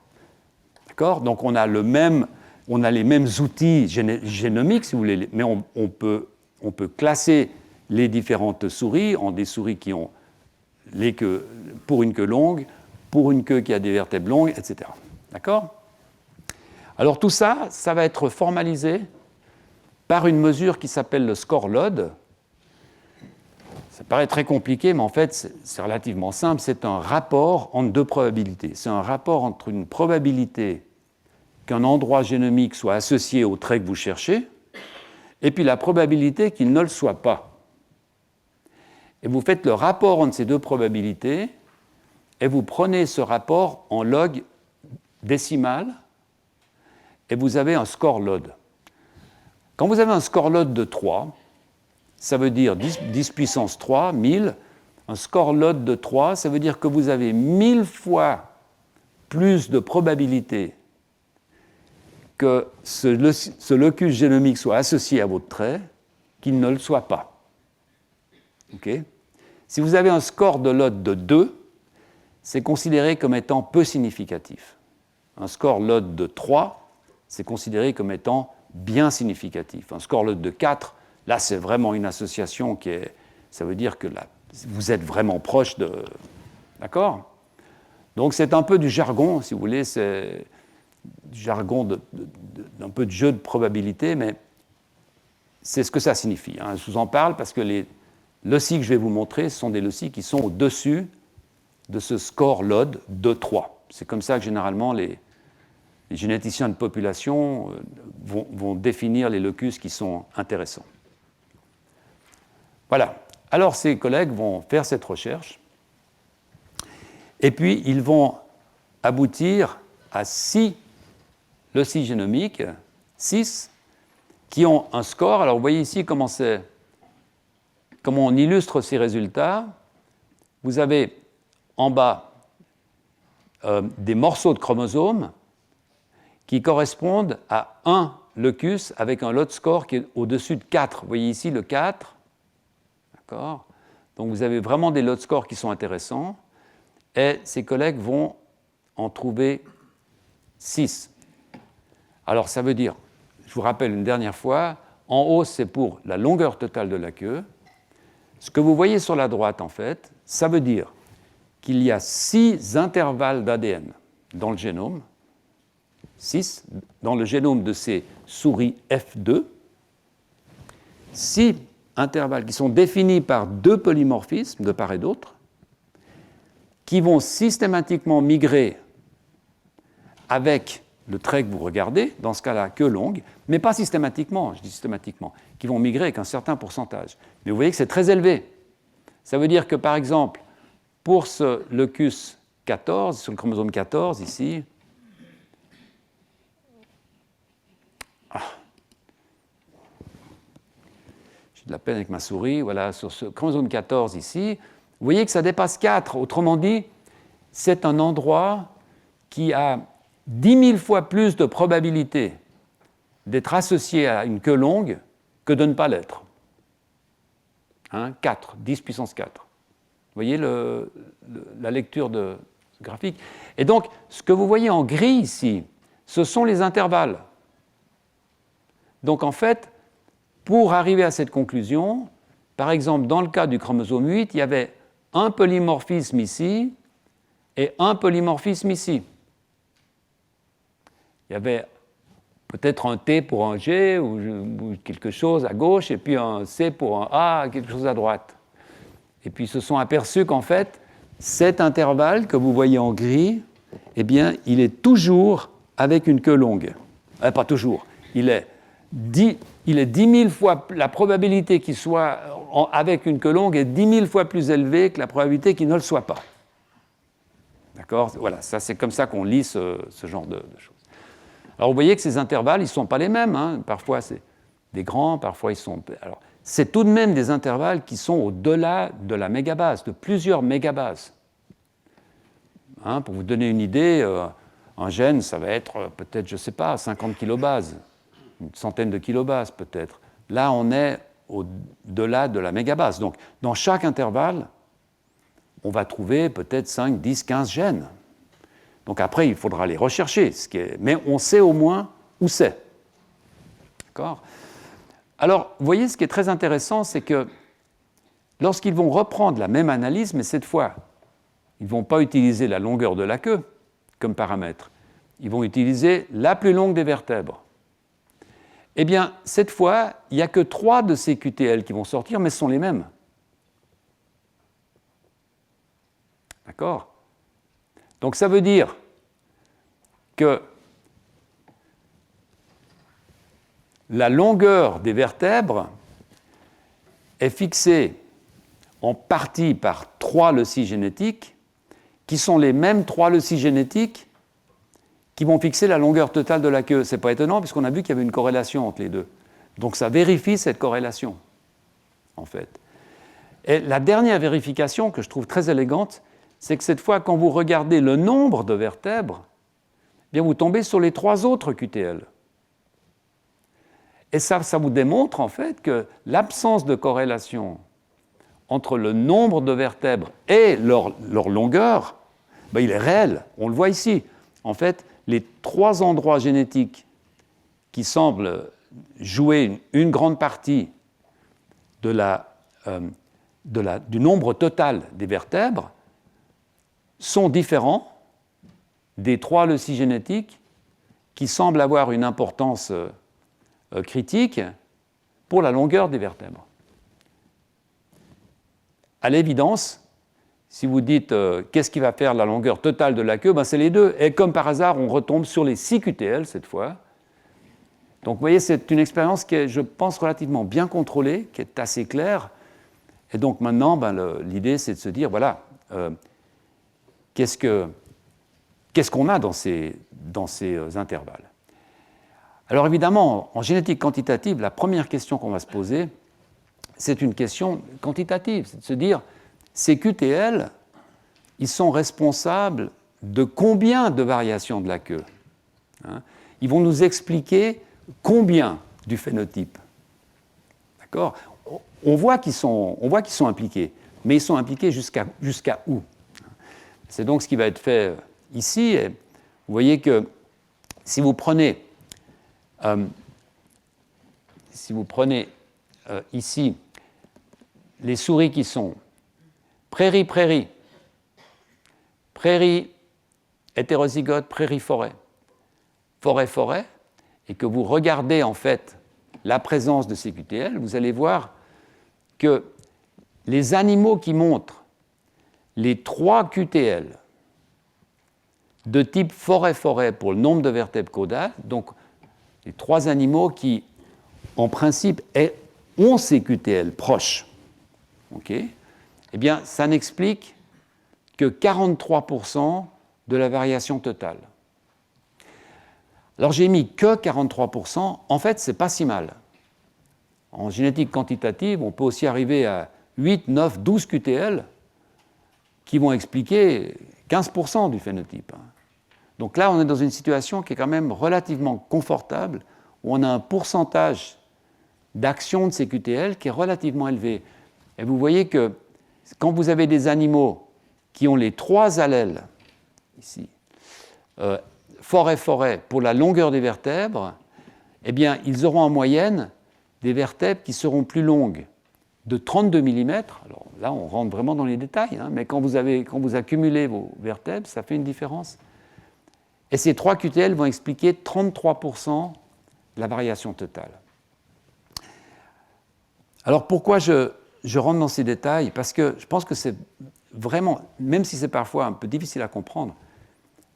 D'accord? Donc on a les mêmes outils génomiques, si vous voulez, mais on peut classer les différentes souris en des souris qui ont les queues pour une queue longue, pour une queue qui a des vertèbres longues, etc. D'accord? Alors tout ça, ça va être formalisé par une mesure qui s'appelle le score LOD. Ça paraît très compliqué, mais en fait, c'est relativement simple. C'est un rapport entre deux probabilités. C'est un rapport entre une probabilité qu'un endroit génomique soit associé au trait que vous cherchez, et puis la probabilité qu'il ne le soit pas. Et vous faites le rapport entre ces deux probabilités, et vous prenez ce rapport en log décimal, et vous avez un score LOD. Quand vous avez un score LOD de 3, ça veut dire 10 puissance 3, 1000. Un score LOD de 3, ça veut dire que vous avez 1000 fois plus de probabilité que ce locus génomique soit associé à votre trait qu'il ne le soit pas. Okay? Si vous avez un score de LOD de 2, c'est considéré comme étant peu significatif. Un score LOD de 3, c'est considéré comme étant bien significatif. Un score LOD de 4, là, c'est vraiment une association qui est... Ça veut dire que là, vous êtes vraiment proche de... D'accord? Donc, c'est un peu du jargon, si vous voulez, c'est du jargon d'un peu de jeu de probabilité, mais c'est ce que ça signifie. Hein. Je vous en parle parce que les loci que je vais vous montrer, ce sont des loci qui sont au-dessus de ce score LOD de 3. C'est comme ça que, généralement, les généticiens de population vont définir les locus qui sont intéressants. Voilà. Alors, ces collègues vont faire cette recherche, et puis ils vont aboutir à 6 loci génomiques, 6, qui ont un score. Alors, vous voyez ici comment on illustre ces résultats. Vous avez en bas des morceaux de chromosomes qui correspondent à un locus avec un LOD score qui est au-dessus de 4. Vous voyez ici le 4. D'accord? Donc vous avez vraiment des LOD scores qui sont intéressants. Et ces collègues vont en trouver 6. Alors ça veut dire, je vous rappelle une dernière fois, en haut c'est pour la longueur totale de la queue. Ce que vous voyez sur la droite, en fait, ça veut dire qu'il y a 6 intervalles d'ADN dans le génome, 6 dans le génome de ces souris F2, 6 intervalles qui sont définis par 2 polymorphismes de part et d'autre, qui vont systématiquement migrer avec le trait que vous regardez, dans ce cas-là, queue longue, mais pas systématiquement, je dis systématiquement, qui vont migrer avec un certain pourcentage. Mais vous voyez que c'est très élevé. Ça veut dire que, par exemple, pour ce locus 14, sur le chromosome 14, ici, j'ai de la peine avec ma souris, voilà, sur ce chromosome 14 ici, vous voyez que ça dépasse 4. Autrement dit, c'est un endroit qui a 10 000 fois plus de probabilité d'être associé à une queue longue que de ne pas l'être. 4, 10 puissance 4. Vous voyez la lecture de ce graphique. Et donc, ce que vous voyez en gris ici, ce sont les intervalles. Donc, en fait, pour arriver à cette conclusion, par exemple, dans le cas du chromosome 8, il y avait un polymorphisme ici et un polymorphisme ici. Il y avait peut-être un T pour un G ou quelque chose à gauche, et puis un C pour un A, quelque chose à droite. Et puis ils se sont aperçus qu'en fait, cet intervalle que vous voyez en gris, eh bien, il est toujours avec une queue longue. Pas toujours. Il est 10 000 fois, la probabilité qu'il soit avec une queue longue est 10 000 fois plus élevée que la probabilité qu'il ne le soit pas. D'accord ? Voilà, ça, c'est comme ça qu'on lit ce genre de choses. Alors, vous voyez que ces intervalles, ils ne sont pas les mêmes. Hein. Parfois, c'est des grands, parfois, ils sont... Alors, c'est tout de même des intervalles qui sont au-delà de la mégabase, de plusieurs mégabases. Hein, pour vous donner une idée, un gène, ça va être peut-être, je ne sais pas, 50 kilobases, une centaine de kilobases peut-être. Là, on est au-delà de la mégabase. Donc, dans chaque intervalle, on va trouver peut-être 5, 10, 15 gènes. Donc après, il faudra les rechercher, mais on sait au moins où c'est. D'accord ? Alors, vous voyez, ce qui est très intéressant, c'est que lorsqu'ils vont reprendre la même analyse, mais cette fois, ils ne vont pas utiliser la longueur de la queue comme paramètre. Ils vont utiliser la plus longue des vertèbres. Eh bien, cette fois, il n'y a que 3 de ces QTL qui vont sortir, mais ce sont les mêmes. D'accord ? Donc ça veut dire que la longueur des vertèbres est fixée en partie par 3 loci génétiques, qui sont les mêmes 3 loci génétiques qui vont fixer la longueur totale de la queue. Ce n'est pas étonnant, puisqu'on a vu qu'il y avait une corrélation entre les deux. Donc ça vérifie cette corrélation, en fait. Et la dernière vérification, que je trouve très élégante, c'est que cette fois, quand vous regardez le nombre de vertèbres, eh bien vous tombez sur les 3 autres QTL. Et ça vous démontre en fait que l'absence de corrélation entre le nombre de vertèbres et leur longueur, ben, il est réel. On le voit ici. En fait, les 3 endroits génétiques qui semblent jouer une grande partie du nombre total des vertèbres sont différents des 3 loci génétiques qui semblent avoir une importance critique pour la longueur des vertèbres. À l'évidence, si vous dites qu'est-ce qui va faire la longueur totale de la queue, ben c'est les deux. Et comme par hasard, on retombe sur les 6 QTL cette fois. Donc vous voyez, c'est une expérience qui est, je pense, relativement bien contrôlée, qui est assez claire. Et donc maintenant, ben, l'idée, c'est de se dire, voilà, qu'est-ce qu'on a dans ces intervalles? Alors évidemment, en génétique quantitative, la première question qu'on va se poser, c'est une question quantitative, c'est de se dire, ces QTL, ils sont responsables de combien de variations de la queue? Hein? Ils vont nous expliquer combien du phénotype. D'accord? On voit qu'ils sont impliqués, mais ils sont impliqués jusqu'à où? C'est donc ce qui va être fait ici. Et vous voyez que si vous prenez ici les souris qui sont prairie-prairie, prairie hétérozygote, prairie-forêt, forêt-forêt, et que vous regardez en fait la présence de ces QTL, vous allez voir que les animaux qui montrent les 3 QTL de type forêt-forêt pour le nombre de vertèbres caudales, donc les 3 animaux qui, en principe, ont ces QTL proches, okay, eh bien, ça n'explique que 43% de la variation totale. Alors, j'ai mis que 43%. En fait, ce n'est pas si mal. En génétique quantitative, on peut aussi arriver à 8, 9, 12 QTL qui vont expliquer 15% du phénotype. Donc là, on est dans une situation qui est quand même relativement confortable, où on a un pourcentage d'action de ces QTL qui est relativement élevé. Et vous voyez que quand vous avez des animaux qui ont les 3 allèles, ici, forêt-forêt, pour la longueur des vertèbres, eh bien, ils auront en moyenne des vertèbres qui seront plus longues de 32 mm. Alors là, on rentre vraiment dans les détails, hein, mais quand vous accumulez vos vertèbres, ça fait une différence. Et ces 3 QTL vont expliquer 33% de la variation totale. Alors pourquoi je rentre dans ces détails? Parce que je pense que c'est vraiment, même si c'est parfois un peu difficile à comprendre,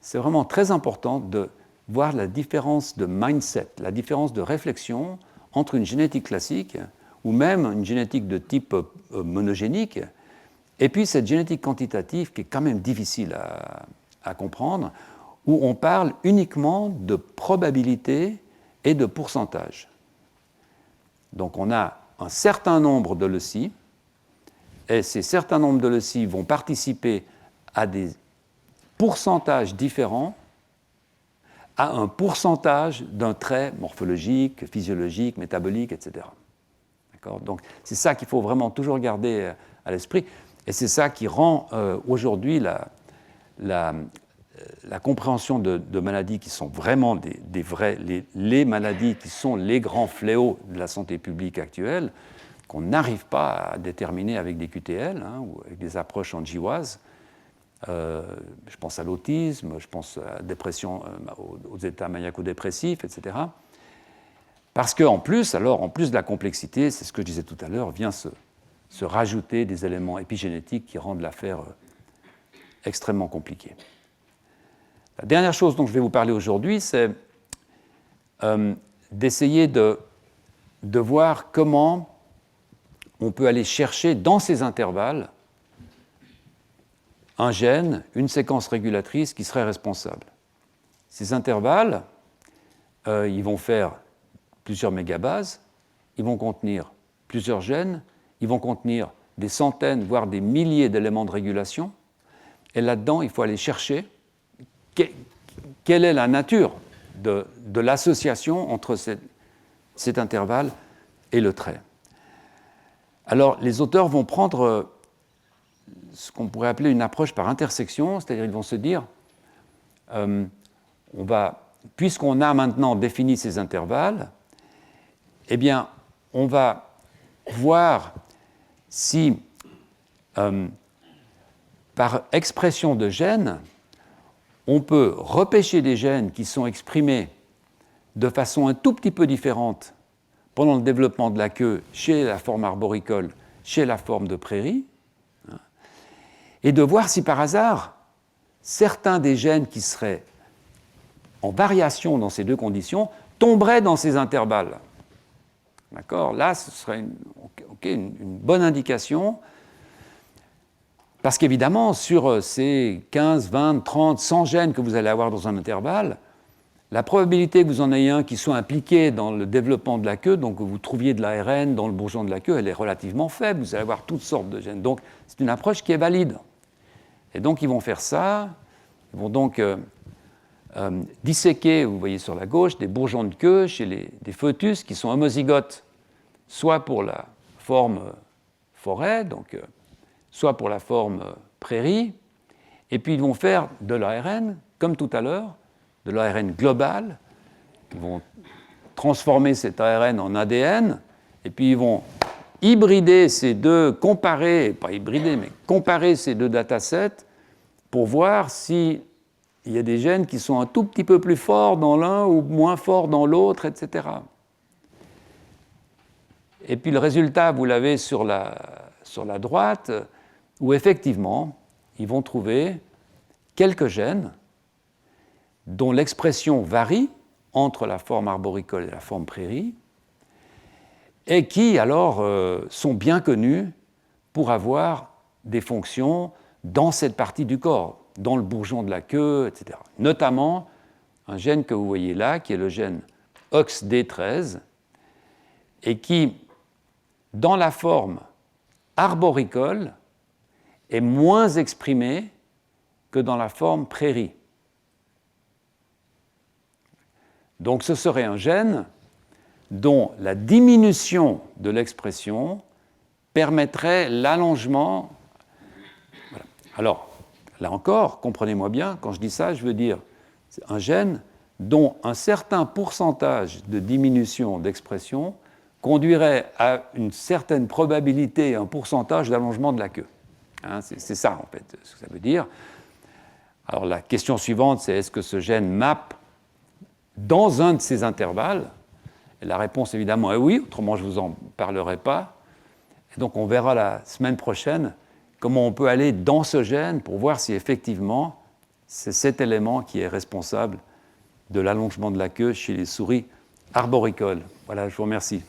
c'est vraiment très important de voir la différence de mindset, la différence de réflexion entre une génétique classique ou même une génétique de type monogénique et puis cette génétique quantitative qui est quand même difficile à comprendre, où on parle uniquement de probabilité et de pourcentage. Donc on a un certain nombre de loci, et ces certains nombres de loci vont participer à des pourcentages différents à un pourcentage d'un trait morphologique, physiologique, métabolique, etc. D'accord ? Donc c'est ça qu'il faut vraiment toujours garder à l'esprit, et c'est ça qui rend aujourd'hui la compréhension de maladies qui sont vraiment des vraies, les maladies qui sont les grands fléaux de la santé publique actuelle, qu'on n'arrive pas à déterminer avec des QTL hein, ou avec des approches en GWAS. Je pense à l'autisme, je pense à la dépression, aux états maniaco-dépressifs, etc. Parce qu'en plus, en plus de la complexité, c'est ce que je disais tout à l'heure, vient se rajouter des éléments épigénétiques qui rendent l'affaire extrêmement compliquée. La dernière chose dont je vais vous parler aujourd'hui, c'est d'essayer de voir comment on peut aller chercher dans ces intervalles un gène, une séquence régulatrice qui serait responsable. Ces intervalles, ils vont faire plusieurs mégabases, ils vont contenir plusieurs gènes, ils vont contenir des centaines, voire des milliers d'éléments de régulation, et là-dedans, il faut aller chercher quelle est la nature de l'association entre cet intervalle et le trait. Alors, les auteurs vont prendre ce qu'on pourrait appeler une approche par intersection, c'est-à-dire ils vont se dire, puisqu'on a maintenant défini ces intervalles, eh bien, on va voir si, par expression de gènes, on peut repêcher des gènes qui sont exprimés de façon un tout petit peu différente pendant le développement de la queue chez la forme arboricole, chez la forme de prairie, et de voir si par hasard, certains des gènes qui seraient en variation dans ces deux conditions tomberaient dans ces intervalles. D'accord ? Là, ce serait une bonne indication, parce qu'évidemment, sur ces 15, 20, 30, 100 gènes que vous allez avoir dans un intervalle, la probabilité que vous en ayez un qui soit impliqué dans le développement de la queue, donc que vous trouviez de l'ARN dans le bourgeon de la queue, elle est relativement faible, vous allez avoir toutes sortes de gènes. Donc, c'est une approche qui est valide. Et donc, ils vont faire ça, ils vont donc disséquer, vous voyez sur la gauche, des bourgeons de queue chez des foetus qui sont homozygotes, soit pour la forme forêt, donc soit pour la forme prairie, et puis ils vont faire de l'ARN, comme tout à l'heure, de l'ARN global, ils vont transformer cet ARN en ADN, et puis ils vont hybrider ces deux, comparer ces deux datasets pour voir s'il y a des gènes qui sont un tout petit peu plus forts dans l'un ou moins forts dans l'autre, etc. Et puis le résultat, vous l'avez sur la droite, où effectivement, ils vont trouver quelques gènes dont l'expression varie entre la forme arboricole et la forme prairie, et qui alors sont bien connus pour avoir des fonctions dans cette partie du corps, dans le bourgeon de la queue, etc. Notamment un gène que vous voyez là, qui est le gène OXD13, et qui, dans la forme arboricole, est moins exprimé que dans la forme prairie. Donc ce serait un gène dont la diminution de l'expression permettrait l'allongement. Voilà. Alors, là encore, comprenez-moi bien, quand je dis ça, je veux dire c'est un gène dont un certain pourcentage de diminution d'expression conduirait à une certaine probabilité, un pourcentage d'allongement de la queue. Hein, c'est ça, en fait, ce que ça veut dire. Alors, la question suivante, c'est est-ce que ce gène map dans un de ces intervalles? Et la réponse, évidemment, est oui, autrement je ne vous en parlerai pas. Et donc, on verra la semaine prochaine comment on peut aller dans ce gène pour voir si effectivement c'est cet élément qui est responsable de l'allongement de la queue chez les souris arboricoles. Voilà, je vous remercie.